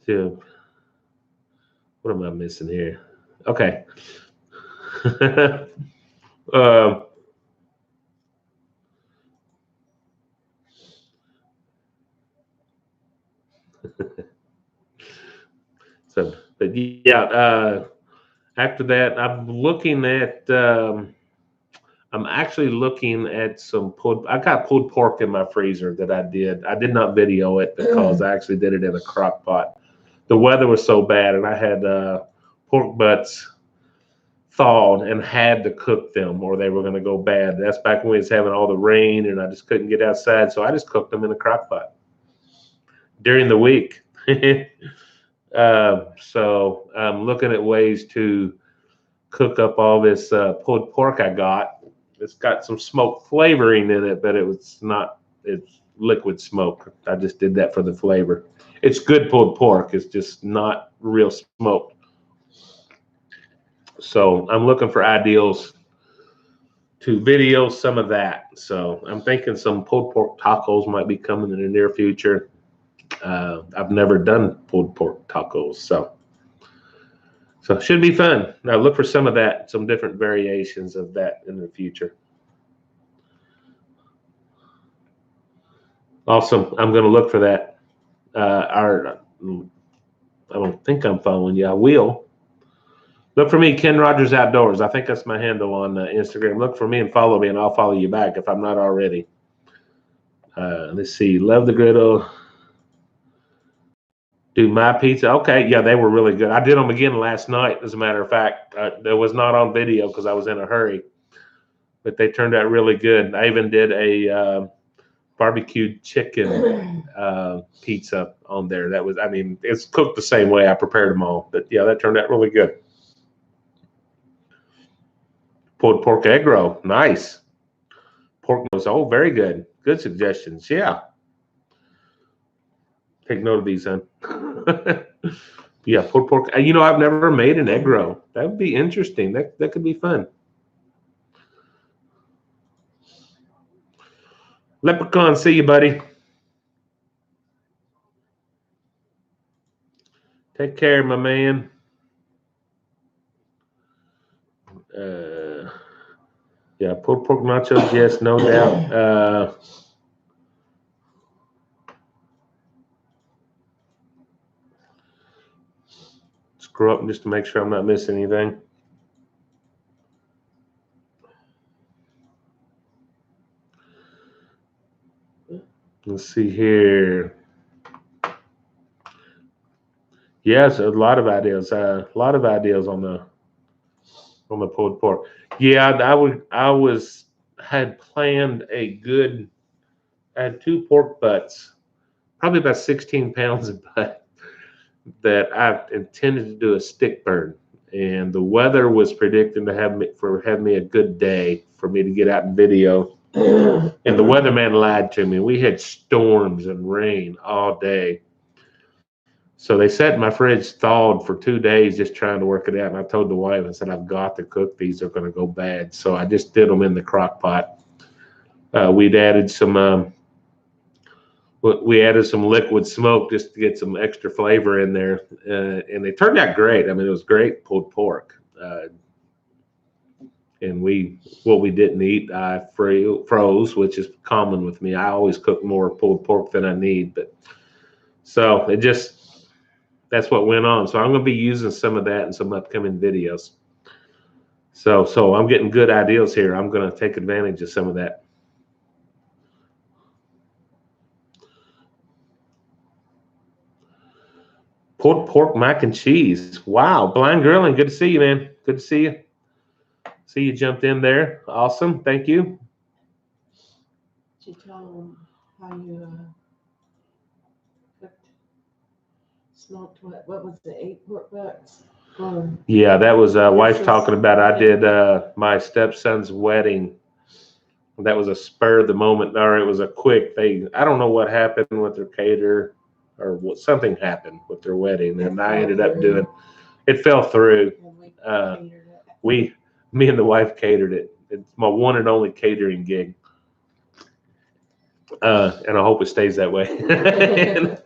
S1: So, what am I missing here? Okay. So, but yeah, after that, I'm actually looking at some I got pulled pork in my freezer that I did. I did not video it because I actually did it in a crock pot. The weather was so bad, and I had pork butts thawed and had to cook them or they were going to go bad. That's back when we was having all the rain and I just couldn't get outside. So I just cooked them in a crock pot during the week. So I'm looking at ways to cook up all this pulled pork I got. It's got some smoked flavoring in it, but it's liquid smoke. I just did that for the flavor. It's good pulled pork. It's just not real smoked. So I'm looking for ideals to video some of that. So I'm thinking some pulled pork tacos might be coming in the near future. I've never done pulled pork tacos, so it should be fun. Now look for some of that, some different variations of that in the future. Awesome. I'm going to look for that. I don't think I'm following you. I will. Look for me, Ken Rogers Outdoors. I think that's my handle on Instagram. Look for me and follow me, and I'll follow you back if I'm not already. Let's see. Love the griddle. Do my pizza. Okay, yeah, they were really good. I did them again last night, as a matter of fact. That was not on video because I was in a hurry, but they turned out really good. I even did a barbecued chicken pizza on there. That was, I mean, it's cooked the same way I prepared them all, but yeah, that turned out really good. Pulled pork egg roll, nice. Pork nose, oh, very good. Good suggestions, yeah. Take note of these, huh? Yeah, pulled pork. You know, I've never made an egg roll. That would be interesting. That could be fun. Leprechaun, see you, buddy. Take care, my man. Yeah, pulled pork nachos, yes, no doubt. Screw up just to make sure I'm not missing anything. Let's see here. Yes, a lot of ideas. A lot of ideas on the pulled pork. Yeah, had planned a good. I had 2 pork butts, probably about 16 pounds of butt that I intended to do a stick burn. And the weather was predicting to have me a good day for me to get out and video. And the weatherman lied to me. We had storms and rain all day. So they said my fridge thawed for 2 days just trying to work it out. And I told the wife, I said, I've got to cook these. They're going to go bad. So I just did them in the crock pot. We'd added some liquid smoke just to get some extra flavor in there. And they turned out great. I mean, it was great pulled pork. And what we didn't eat, I froze, which is common with me. I always cook more pulled pork than I need. But so that's what went on. So I'm going to be using some of that in some upcoming videos. So I'm getting good ideas here. I'm going to take advantage of some of that. Pulled pork mac and cheese. Wow. Blind Grilling. Good to see you, man. Good to see you. See you jumped in there. Awesome. Thank you.
S2: Did you tell them how you cooked, smoked what was it, 8 pork butts?
S1: Yeah, that was wife talking about. I did my stepson's wedding. That was a spur of the moment, or it was a quick. I don't know what happened with their caterer, or what something happened with their wedding, and I ended up doing. It fell through. Me and the wife catered it. It's my one and only catering gig, and I hope it stays that way. And,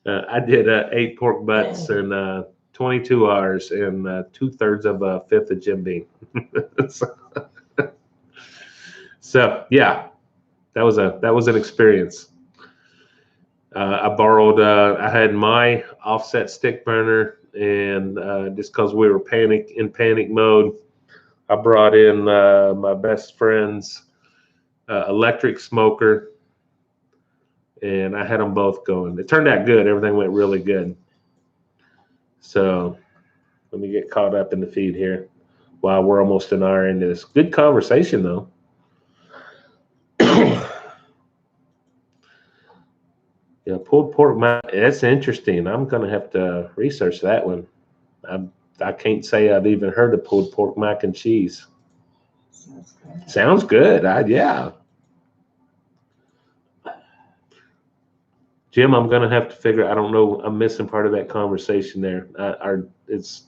S1: I did 8 pork butts in 22 hours and 2/3 of a fifth of Jim Beam. So yeah, that was an experience. I borrowed. I had my offset stick burner, and just because we were in panic mode, I brought in my best friend's electric smoker, and I had them both going. It turned out good. Everything went really good. So let me get caught up in the feed here. Wow, we're almost an hour into this. Good conversation, though. Yeah, pulled pork. That's interesting. I'm going to have to research that one. I can't say I've even heard of pulled pork mac and cheese. Sounds good. Yeah. Jim, I'm going to have to figure. I don't know. I'm missing part of that conversation there. It's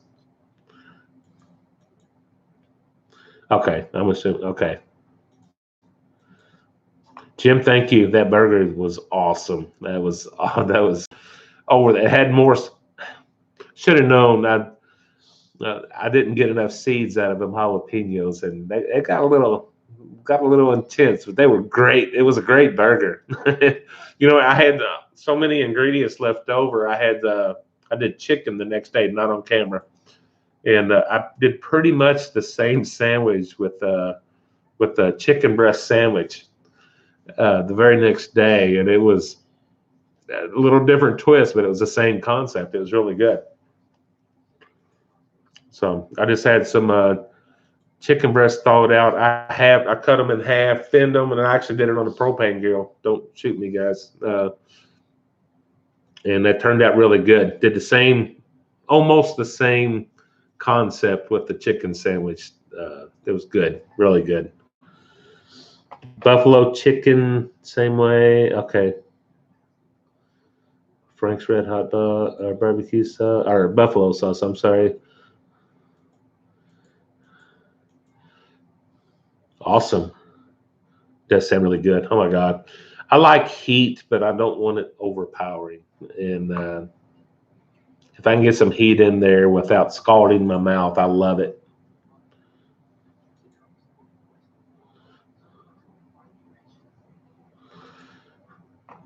S1: okay. I'm assuming. Okay. Jim, thank you. That burger was awesome. That was over. It had more. Should have known. I didn't get enough seeds out of them jalapenos, and it got a little intense. But they were great. It was a great burger. I had so many ingredients left over. I did chicken the next day, not on camera, and I did pretty much the same sandwich with the chicken breast sandwich. The very next day, and it was a little different twist, but it was the same concept. It was really good. So I just had some chicken breast thawed out. I cut them in half, thinned them, and I actually did it on a propane grill. Don't shoot me, guys. And that turned out really good. Did almost the same concept with the chicken sandwich. It was good, really good. Buffalo chicken, same way. Okay. Frank's Red Hot barbecue sauce, or buffalo sauce. I'm sorry. Awesome. Does sound really good. Oh my God. I like heat, but I don't want it overpowering. And if I can get some heat in there without scalding my mouth, I love it.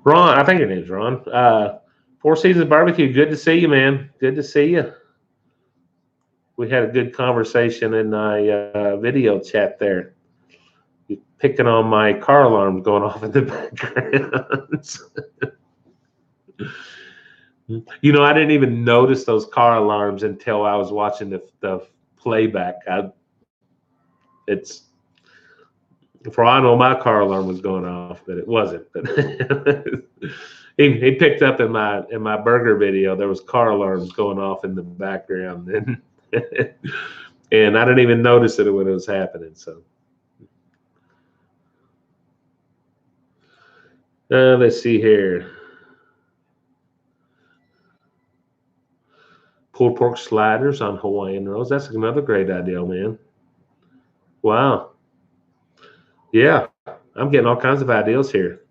S1: Ron, I think it is Ron. Four Seasons Barbecue. Good to see you, man. Good to see you. We had a good conversation in my video chat there. You're picking on my car alarms going off in the background. You know, I didn't even notice those car alarms until I was watching the playback. It's for all I know, my car alarm was going off, but it wasn't. But he picked up in my burger video. There was car alarms going off in the background, and and I didn't even notice it when it was happening. So let's see here. Pulled pork sliders on Hawaiian rolls. That's another great idea, man. Wow. Yeah, I'm getting all kinds of ideas here.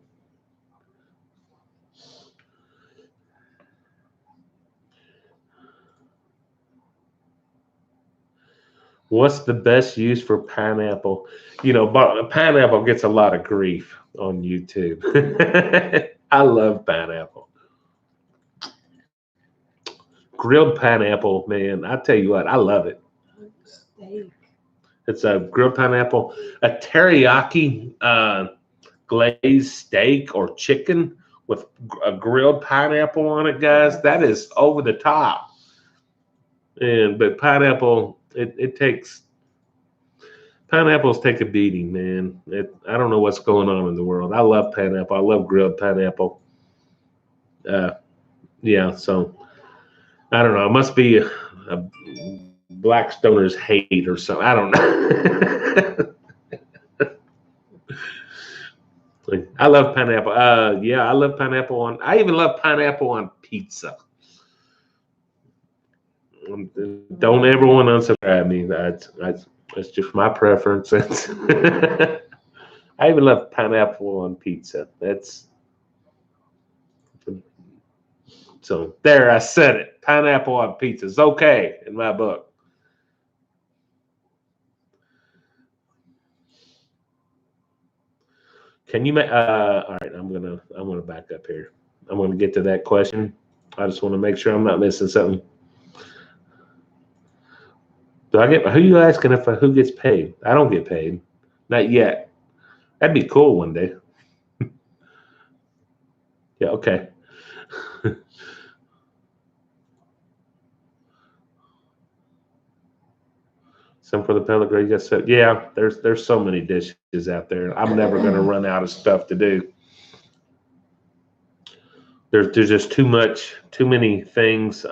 S1: What's the best use for pineapple? You know, but pineapple gets a lot of grief on YouTube. I love pineapple. Grilled pineapple, man. I tell you what, I love it.
S2: Steak.
S1: It's a grilled pineapple, a teriyaki glazed steak or chicken with a grilled pineapple on it, guys. That is over the top. But pineapple, it takes pineapples take a beating, man. I don't know what's going on in the world. I love pineapple. I love grilled pineapple. Yeah, so I don't know. It must be a black stoner's hate or something. I don't know. I love pineapple. Yeah, I love pineapple on. I even love pineapple on pizza. Don't everyone unsubscribe me. That's just my preference. I even love pineapple on pizza. That's so there. I said it. Pineapple on pizza is okay in my book. Can you make? All right, I'm gonna back up here. I'm gonna get to that question. I just want to make sure I'm not missing something. Do I get? Who you asking if who gets paid? I don't get paid, not yet. That'd be cool one day. Yeah. Okay. Some for the pellet grill. Yes. So, yeah. There's so many dishes out there. I'm never gonna run out of stuff to do. There's just too many things.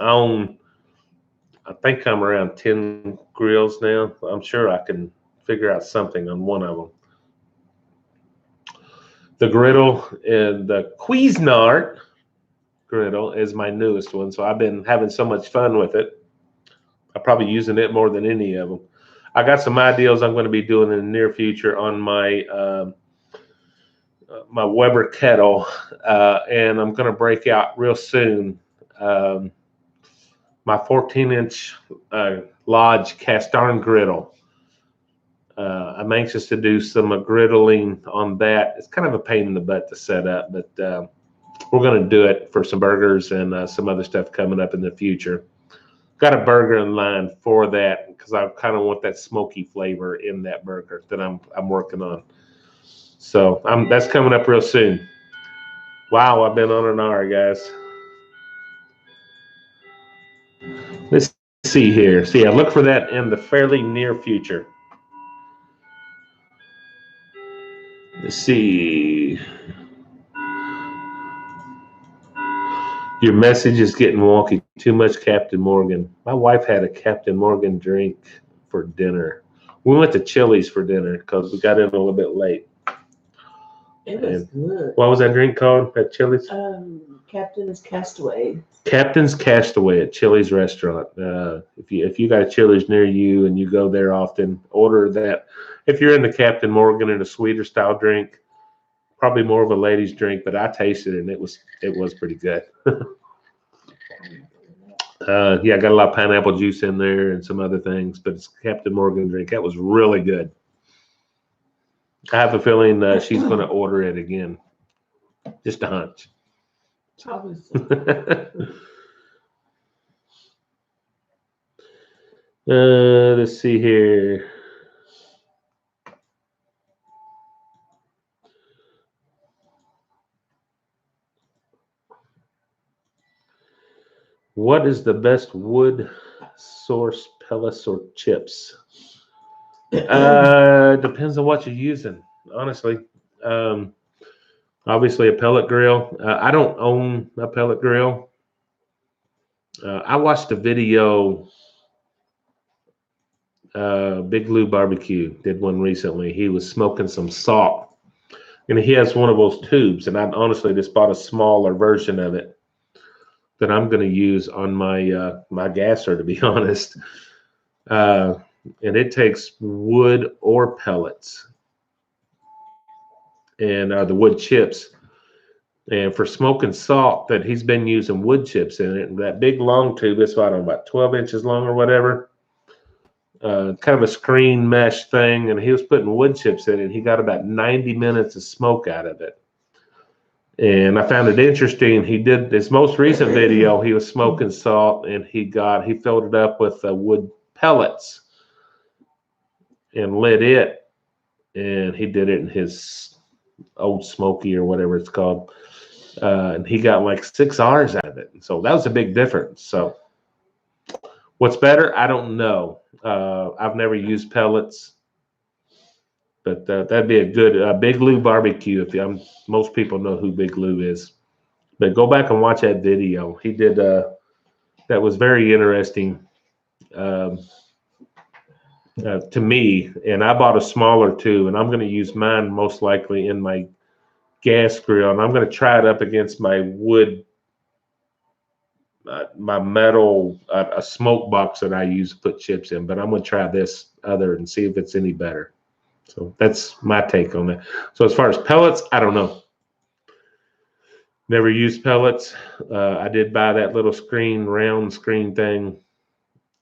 S1: I think I'm around 10 grills now. I'm sure I can figure out something on one of them. The griddle and the Cuisinart griddle is my newest one, so I've been having so much fun with it. I'm probably using it more than any of them. I got some ideas I'm going to be doing in the near future on my Weber kettle, and I'm going to break out real soon my 14-inch Lodge cast iron griddle. I'm anxious to do some griddling on that. It's kind of a pain in the butt to set up, but we're going to do it for some burgers and some other stuff coming up in the future. Got a burger in line for that because I kind of want that smoky flavor in that burger that I'm working on. So that's coming up real soon. Wow, I've been on an hour, guys. Let's see here. See, I look for that in the fairly near future. Let's see. Your message is getting wonky. Too much Captain Morgan. My wife had a Captain Morgan drink for dinner. We went to Chili's for dinner because we got in a little bit late.
S2: It was good.
S1: What was that drink called at Chili's?
S2: Captain's Castaway.
S1: Captain's Castaway at Chili's restaurant. If you got a Chili's near you and you go there often, order that. If you're into Captain Morgan and a sweeter style drink, probably more of a ladies' drink, but I tasted it and it was pretty good. Yeah, I got a lot of pineapple juice in there and some other things, but it's Captain Morgan drink. That was really good. I have a feeling she's going to order it again. Just a hunch.
S2: Probably so.
S1: Let's see here. What is the best wood source, pellets or chips? Depends on what you're using, honestly. Um, Obviously, a pellet grill. I don't own a pellet grill. I watched a video. Big Lou Barbecue did one recently. He was smoking some salt, and he has one of those tubes. And I honestly just bought a smaller version of it that I'm going to use on my gasser, to be honest. Uh, and it takes wood or pellets, and the wood chips. And for smoking salt, that he's been using wood chips in it. And that big long tube, it's about 12 inches long or whatever. Kind of a screen mesh thing, and he was putting wood chips in it. And he got about 90 minutes of smoke out of it. And I found it interesting. He did his most recent video. He was smoking salt, and he filled it up with wood pellets and lit it. And he did it in his old smoky or whatever it's called. And he got like 6 hours out of it. So that was a big difference. So what's better? I don't know. I've never used pellets, but that'd be a good Big Lou Barbecue. Most people know who Big Lou is, but go back and watch that video. He did that was very interesting um, to me. And I bought a smaller too, and I'm going to use mine most likely in my gas grill, and I'm going to try it up against my wood. My metal, a smoke box that I use to put chips in, but I'm going to try this other and see if it's any better. So that's my take on that. So as far as pellets, I don't know. Never used pellets. I did buy that little round screen thing.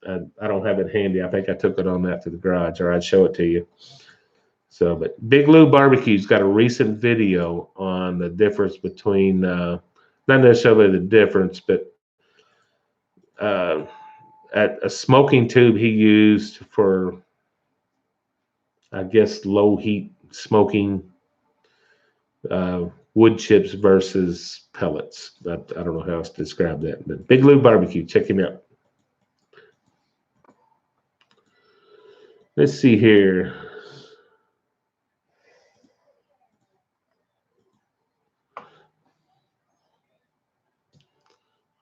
S1: I don't have it handy. I think I took it on that to the garage, or I'd show it to you. So, but Big Lou Barbecue's got a recent video on the difference between, not necessarily the difference, but at a smoking tube he used for, I guess, low heat smoking wood chips versus pellets. I don't know how else to describe that. But Big Lou Barbecue, check him out. Let's see here.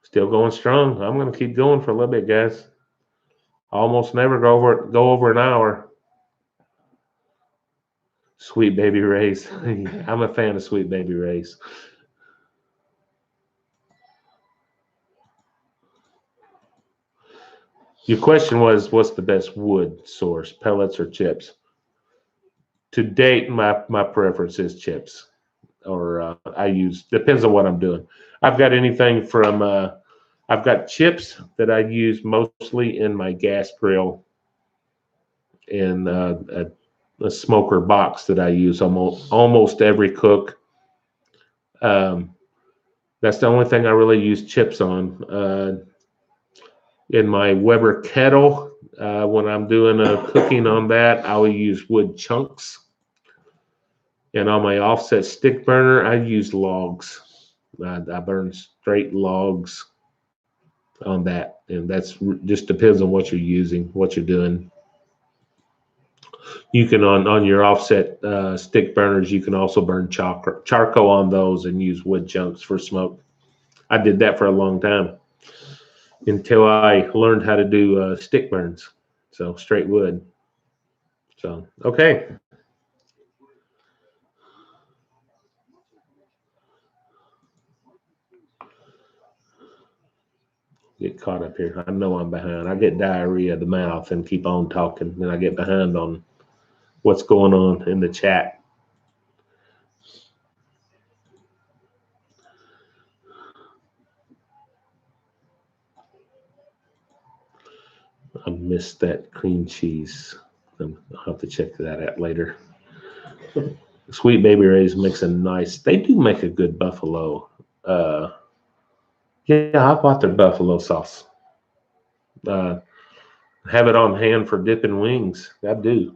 S1: Still going strong. I'm going to keep going for a little bit, guys. Almost never go over an hour. Sweet Baby Ray's. I'm a fan of Sweet Baby Ray's. Your question was, what's the best wood source, pellets or chips? To date, my preference is chips, or depends on what I'm doing. I've got anything from I've got chips that I use mostly in my gas grill, and a smoker box that I use almost every cook. That's the only thing I really use chips on. In my Weber kettle, when I'm doing cooking on that, I will use wood chunks. And on my offset stick burner, I use logs. I burn straight logs on that, and that's just depends on what you're using, what you're doing. You can on your offset stick burners, you can also burn charcoal on those and use wood chunks for smoke. I did that for a long time until I learned how to do stick burns, so straight wood. So okay. Get caught up here. I know I'm behind. I get diarrhea of the mouth and keep on talking, and I get behind on what's going on in the chat. I missed that cream cheese. I'll have to check that out later. Sweet Baby Ray's makes a nice. They do make a good buffalo. Yeah, I bought their buffalo sauce. Have it on hand for dipping wings. I do.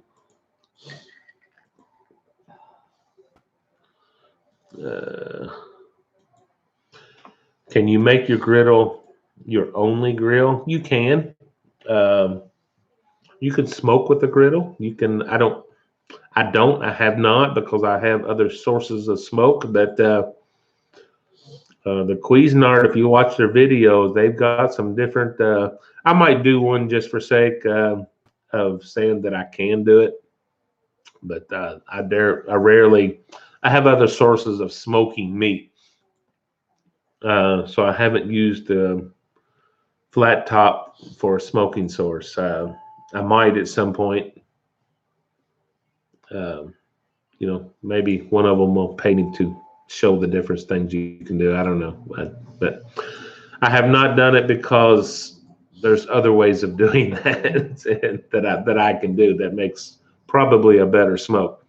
S1: Can you make your griddle your only grill, you can. Um, you can smoke with a griddle. You can. I have not because I have other sources of smoke. But the Cuisinart, if you watch their videos, they've got some different. I might do one just for sake of saying that I can do it, but I rarely. I have other sources of smoking meat, so I haven't used the flat top for a smoking source. I might at some point. Um, maybe one of them will pay me to show the different things you can do. I don't know, but I have not done it because there's other ways of doing that that I can do that makes probably a better smoke.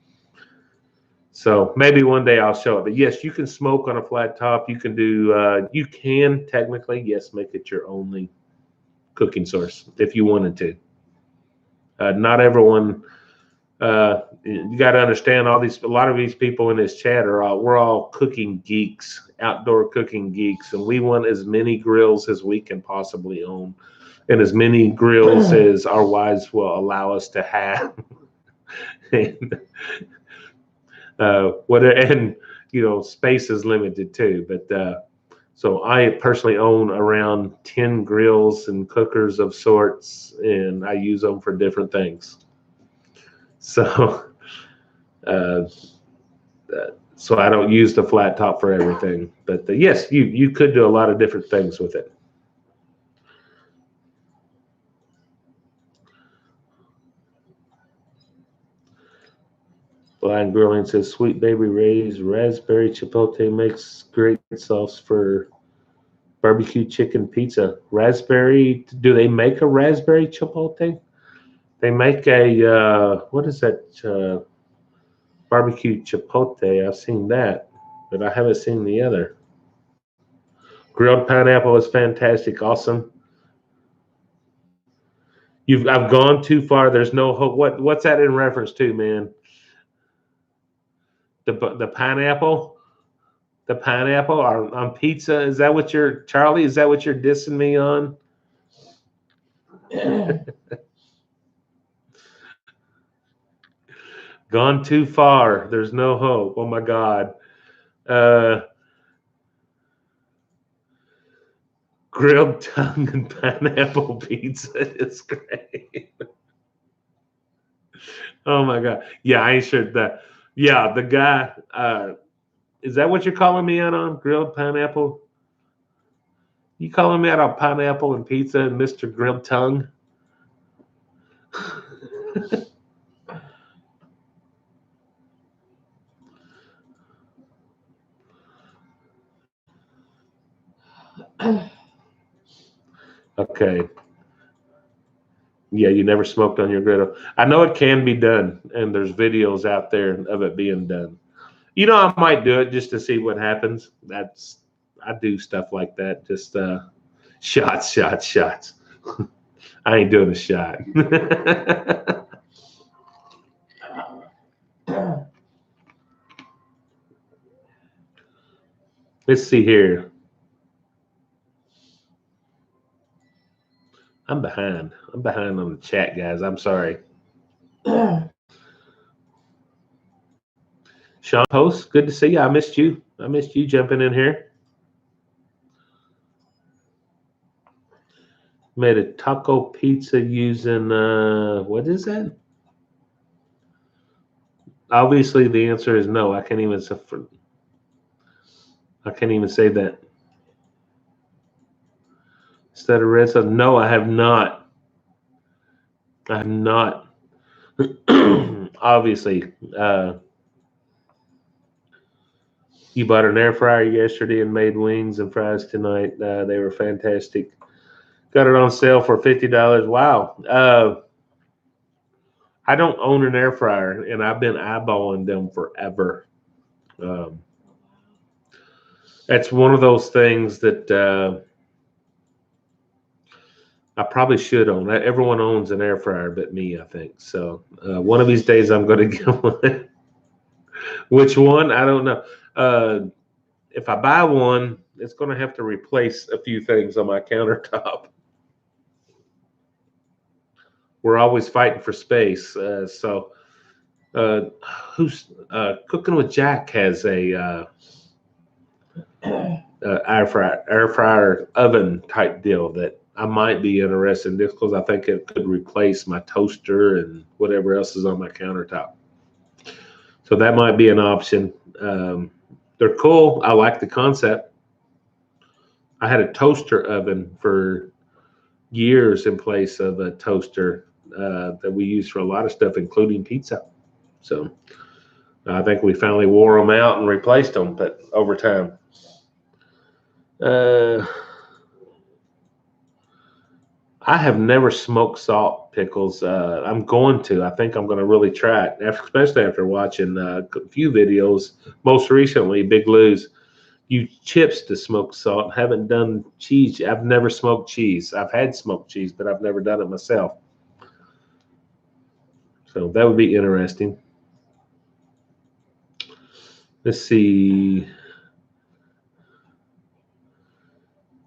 S1: So maybe one day I'll show it. But yes, you can smoke on a flat top. You can do. You can technically, yes, make it your only cooking source if you wanted to. Not everyone. You got to understand a lot of these people in this chat we're all cooking geeks, outdoor cooking geeks, and we want as many grills as we can possibly own, and as many grills as our wives will allow us to have. and space is limited too. But so I personally own around 10 grills and cookers of sorts, and I use them for different things. So. Uh, so I don't use the flat top for everything, but yes, you could do a lot of different things with it. Blind Grilling says, "Sweet Baby Ray's raspberry chipotle makes great sauce for barbecue chicken pizza." Raspberry? Do they make a raspberry chipotle? They make a what is that? Barbecue chipotle. I've seen that, but I haven't seen the other. Grilled pineapple is fantastic, awesome. I've gone too far. There's no hope. What's that in reference to, man? The pineapple, the pineapple on pizza. Is that what you're, Charlie? Is that what you're dissing me on? Gone too far. There's no hope. Oh my God. Grilled tongue and pineapple pizza is great. Oh my God. Yeah, I ain't sure that. Yeah, the guy. Is that what you're calling me out on? Grilled pineapple? You calling me out on pineapple and pizza and Mr. Grilled Tongue? Okay. Yeah, you never smoked on your griddle. I know it can be done, and there's videos out there of it being done. I might do it just to see what happens. I do stuff like that. Just shots. I ain't doing a shot. Let's see here. I'm behind. I'm behind on the chat, guys. I'm sorry. Sean Post, good to see you. I missed you. I missed you jumping in here. Made a taco pizza using what is that? Obviously, the answer is no. I can't even say that. Instead of red sauce, no, I have not. I have not. Obviously, you bought an air fryer yesterday and made wings and fries tonight. They were fantastic. Got it on sale for $50. Wow. I don't own an air fryer, and I've been eyeballing them forever. That's one of those things that I probably should own. Everyone owns an air fryer but me, I think. So one of these days I'm going to get one. Which one? I don't know. if I buy one, it's going to have to replace a few things on my countertop. We're always fighting for space. Who's Cooking with Jack has a air fryer oven type deal that I might be interested in, just because I think it could replace my toaster and whatever else is on my countertop. So that might be an option. They're cool. I like the concept. I had a toaster oven for years in place of a toaster that we use for a lot of stuff, including pizza. So I think we finally wore them out and replaced them, but over time. I have never smoked salt pickles. I'm going to. I think I'm going to really try it, especially after watching a few videos. Most recently, Big Lou's used chips to smoke salt. Haven't done cheese. I've never smoked cheese. I've had smoked cheese, but I've never done it myself. So that would be interesting. Let's see.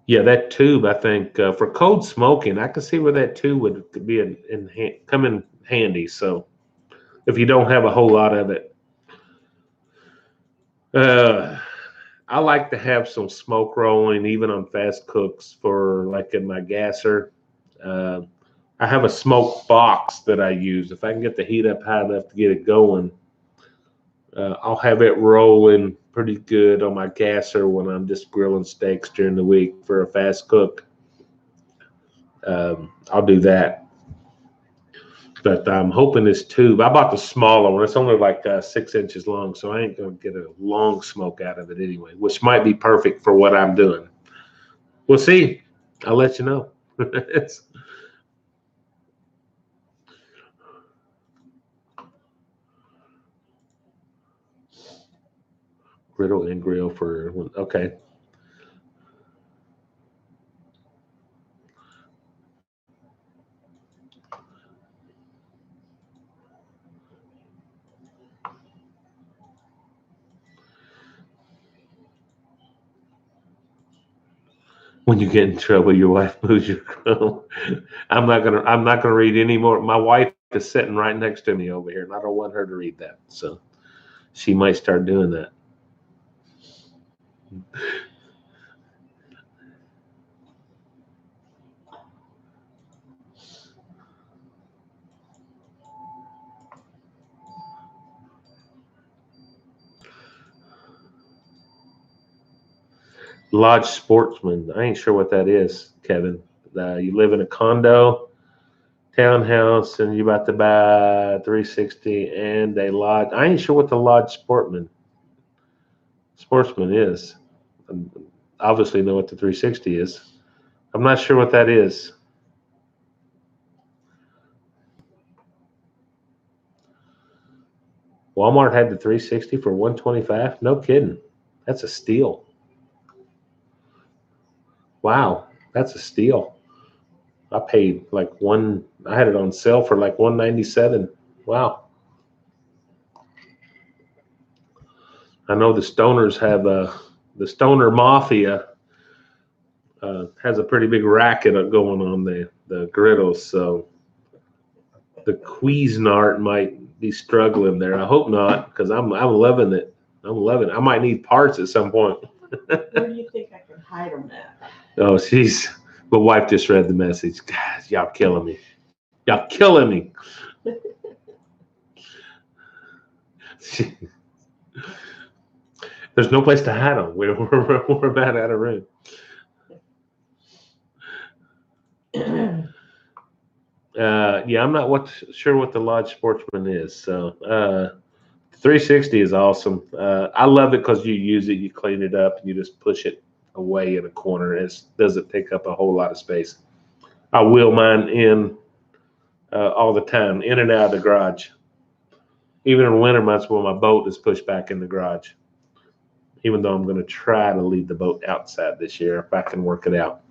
S1: Yeah, that tube, I think, for cold smoking, I can see where that tube would be come in handy. So if you don't have a whole lot of it. I like to have some smoke rolling, even on fast cooks for like in my gasser. I have a smoke box that I use. If I can get the heat up high enough to get it going, I'll have it rolling pretty good on my gasser when I'm just grilling steaks during the week for a fast cook. I'll do that. But I'm hoping this tube, I bought the smaller one. It's only like 6 inches long, so I ain't going to get a long smoke out of it anyway, which might be perfect for what I'm doing. We'll see. I'll let you know. Griddle and grill for, okay. When you get in trouble, your wife moves your grill. I'm not gonna read any more. My wife is sitting right next to me over here, and I don't want her to read that. So she might start doing that. Lodge Sportsman. I ain't sure what that is, Kevin. You live in a condo, townhouse, and you're about to buy 360 and a lodge. I ain't sure what the Lodge Sportsman is. I obviously know what the 360 is. I'm not sure what that is. Walmart had the 360 for $125. No kidding. That's a steal. Wow, that's a steal. I paid like I had it on sale for like $197. Wow. I know the stoners have the stoner mafia has a pretty big racket going on the griddles, so the Cuisinart might be struggling there. I hope not, because I'm loving it. I'm loving it. I might need parts at some point.
S2: Where do you think I can hide them at?
S1: Oh, my wife just read the message. Guys, y'all killing me. Y'all killing me. There's no place to hide them. We're about out of room. Yeah, I'm not sure what the Lodge Sportsman is. So 360 is awesome. I love it because you use it, you clean it up, and you just push it away in a corner. It doesn't take up a whole lot of space. I wheel mine in all the time, in and out of the garage. Even in winter months when my boat is pushed back in the garage. Even though I'm going to try to leave the boat outside this year if I can work it out.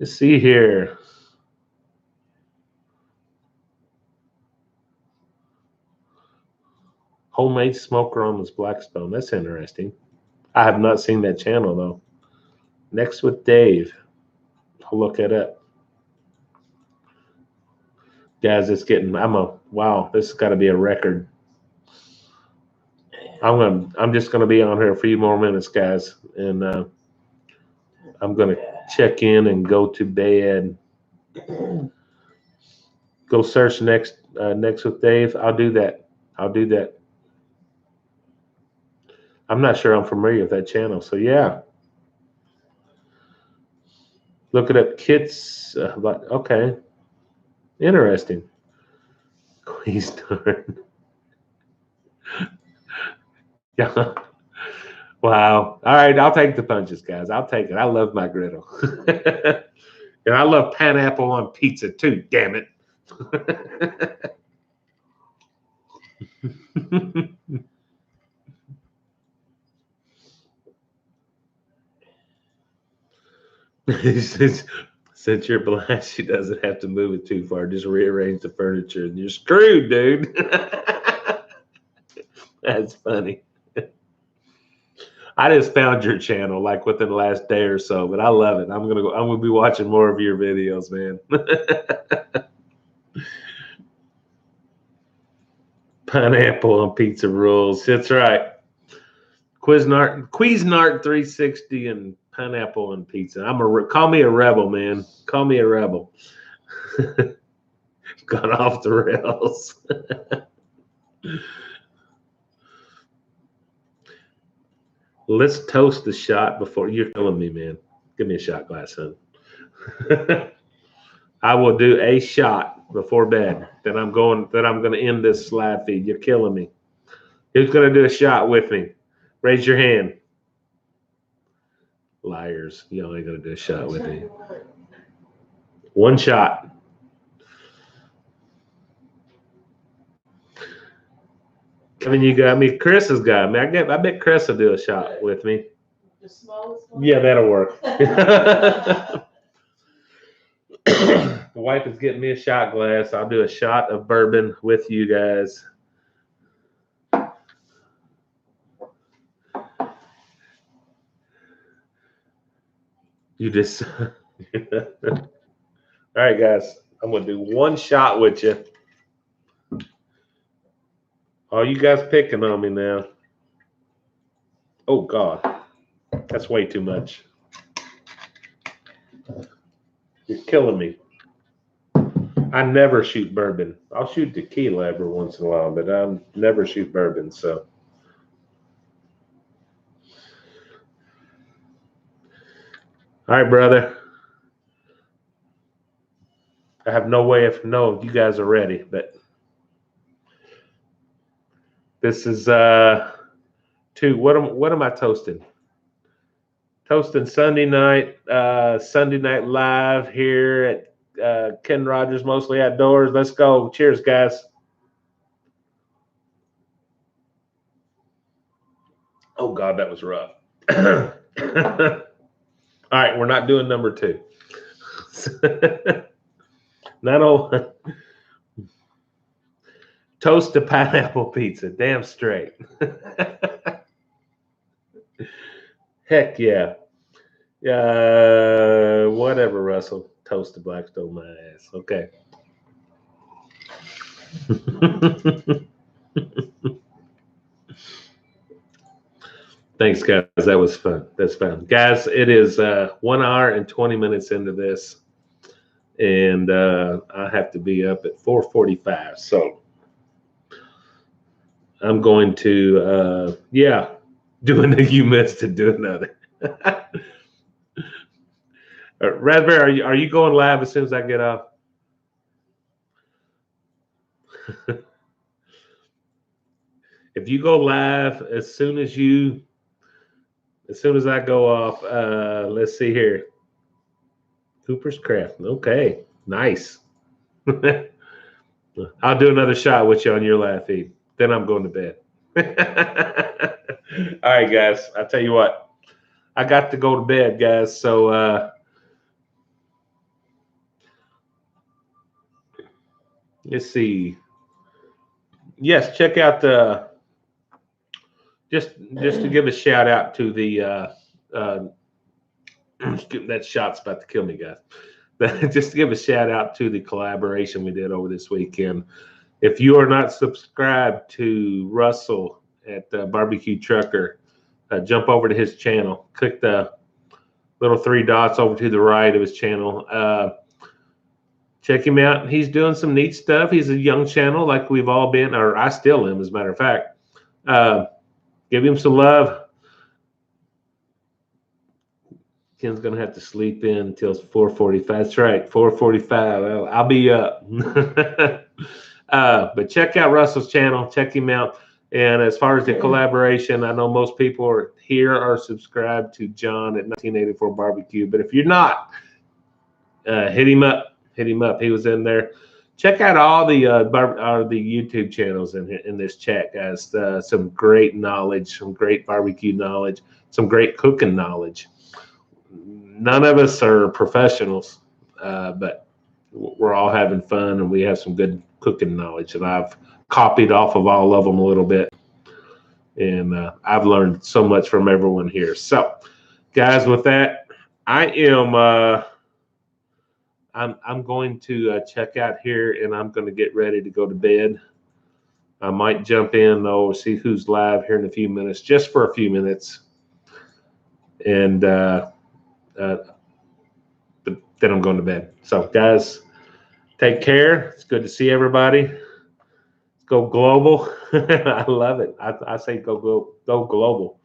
S1: Let's see here. Homemade smoker on this Blackstone. That's interesting. I have not seen that channel though. Next with Dave. I'll look it up. Guys, it's getting, wow, this has got to be a record. I'm just gonna be on here a few more minutes, guys, and I'm gonna check in and go to bed. Go search next with Dave. I'll do that. I'm not sure I'm familiar with that channel, so yeah. Look it up, kits. Okay, interesting. Please darn. Yeah. Wow. All right, I'll take the punches, guys. I'll take it. I love my griddle. And I love pineapple on pizza too, damn it. Since you're blind, she doesn't have to move it too far. Just rearrange the furniture and you're screwed, dude. That's funny. I just found your channel like within the last day or so, but I love it. I'm gonna be watching more of your videos, man. Pineapple on pizza rules. That's right. Cuisinart 360 and pineapple on pizza. Call me a rebel, man. Call me a rebel. Got off the rails. Let's toast the shot before you're killing me, man. Give me a shot glass, son. I will do a shot before bed. Then I'm gonna end this live feed. You're killing me. Who's gonna do a shot with me? Raise your hand. Liars. Y'all ain't gonna do a shot with me. One shot. Kevin, you got me. Chris has got me. I bet Chris will do a shot with me.
S2: The smallest one?
S1: Yeah, that'll work. The wife is getting me a shot glass. I'll do a shot of bourbon with you guys. You just all right, guys. I'm gonna do one shot with you. Oh, you guys picking on me now. Oh God, that's way too much. You're killing me. I never shoot bourbon. I'll shoot tequila every once in a while, but I never shoot bourbon. So, all right, brother. I have no way of knowing you guys are ready, but this is what am I toasting? Toasting Sunday night live here at Ken Rogers Mostly Outdoors. Let's go. Cheers, guys. Oh God, that was rough. All right, we're not doing number 2. Not only toast to pineapple pizza, damn straight. Heck yeah. Whatever, Russell. Toast to Blackstone my ass. Okay. Thanks, guys. That was fun. That's fun. Guys, it is 1 hour and 20 minutes into this. And I have to be up at 4:45. So I'm going to, you missed to do another. Raspberry, are you going live as soon as I get off? If you go live as soon as I go off, let's see here. Cooper's Craft. Okay, nice. I'll do another shot with you on your live feed. Then I'm going to bed. All right, guys. I'll tell you what. I got to go to bed, guys. So let's see. Yes, check out the just to give a shout out to the that shot's about to kill me, guys. Just to give a shout out to the collaboration we did over this weekend. If you are not subscribed to Russell at Barbecue Trucker, jump over to his channel. Click the little three dots over to the right of his channel. Check him out. He's doing some neat stuff. He's a young channel like we've all been, or I still am, as a matter of fact. Give him some love. Ken's gonna have to sleep in until 4:45. That's right, 4:45. Well, I'll be up. But check out Russell's channel. Check him out. And as far as the collaboration, I know most people are subscribed to John at 1984 Barbecue. But if you're not, hit him up. Hit him up. He was in there. Check out all the YouTube channels in this chat, guys. Some great knowledge, some great barbecue knowledge, some great cooking knowledge. None of us are professionals, but we're all having fun, and we have some good cooking knowledge. And I've copied off of all of them a little bit, and I've learned so much from everyone here. So, guys, with that, I am. I'm going to check out here, and I'm going to get ready to go to bed. I might jump in though, see who's live here in a few minutes, just for a few minutes, and but then I'm going to bed. So, guys, take care. It's good to see everybody. Let's go global. I love it. I say go global.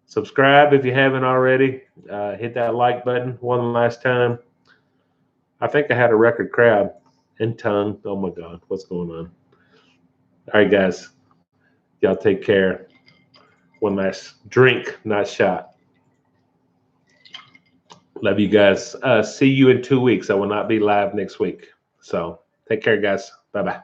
S1: Subscribe if you haven't already. Hit that like button one last time. I think I had a record crowd and tongue. Oh my God, what's going on? All right, guys. Y'all take care. One last drink, not shot. Love you guys. See you in 2 weeks. I will not be live next week. So take care, guys. Bye-bye.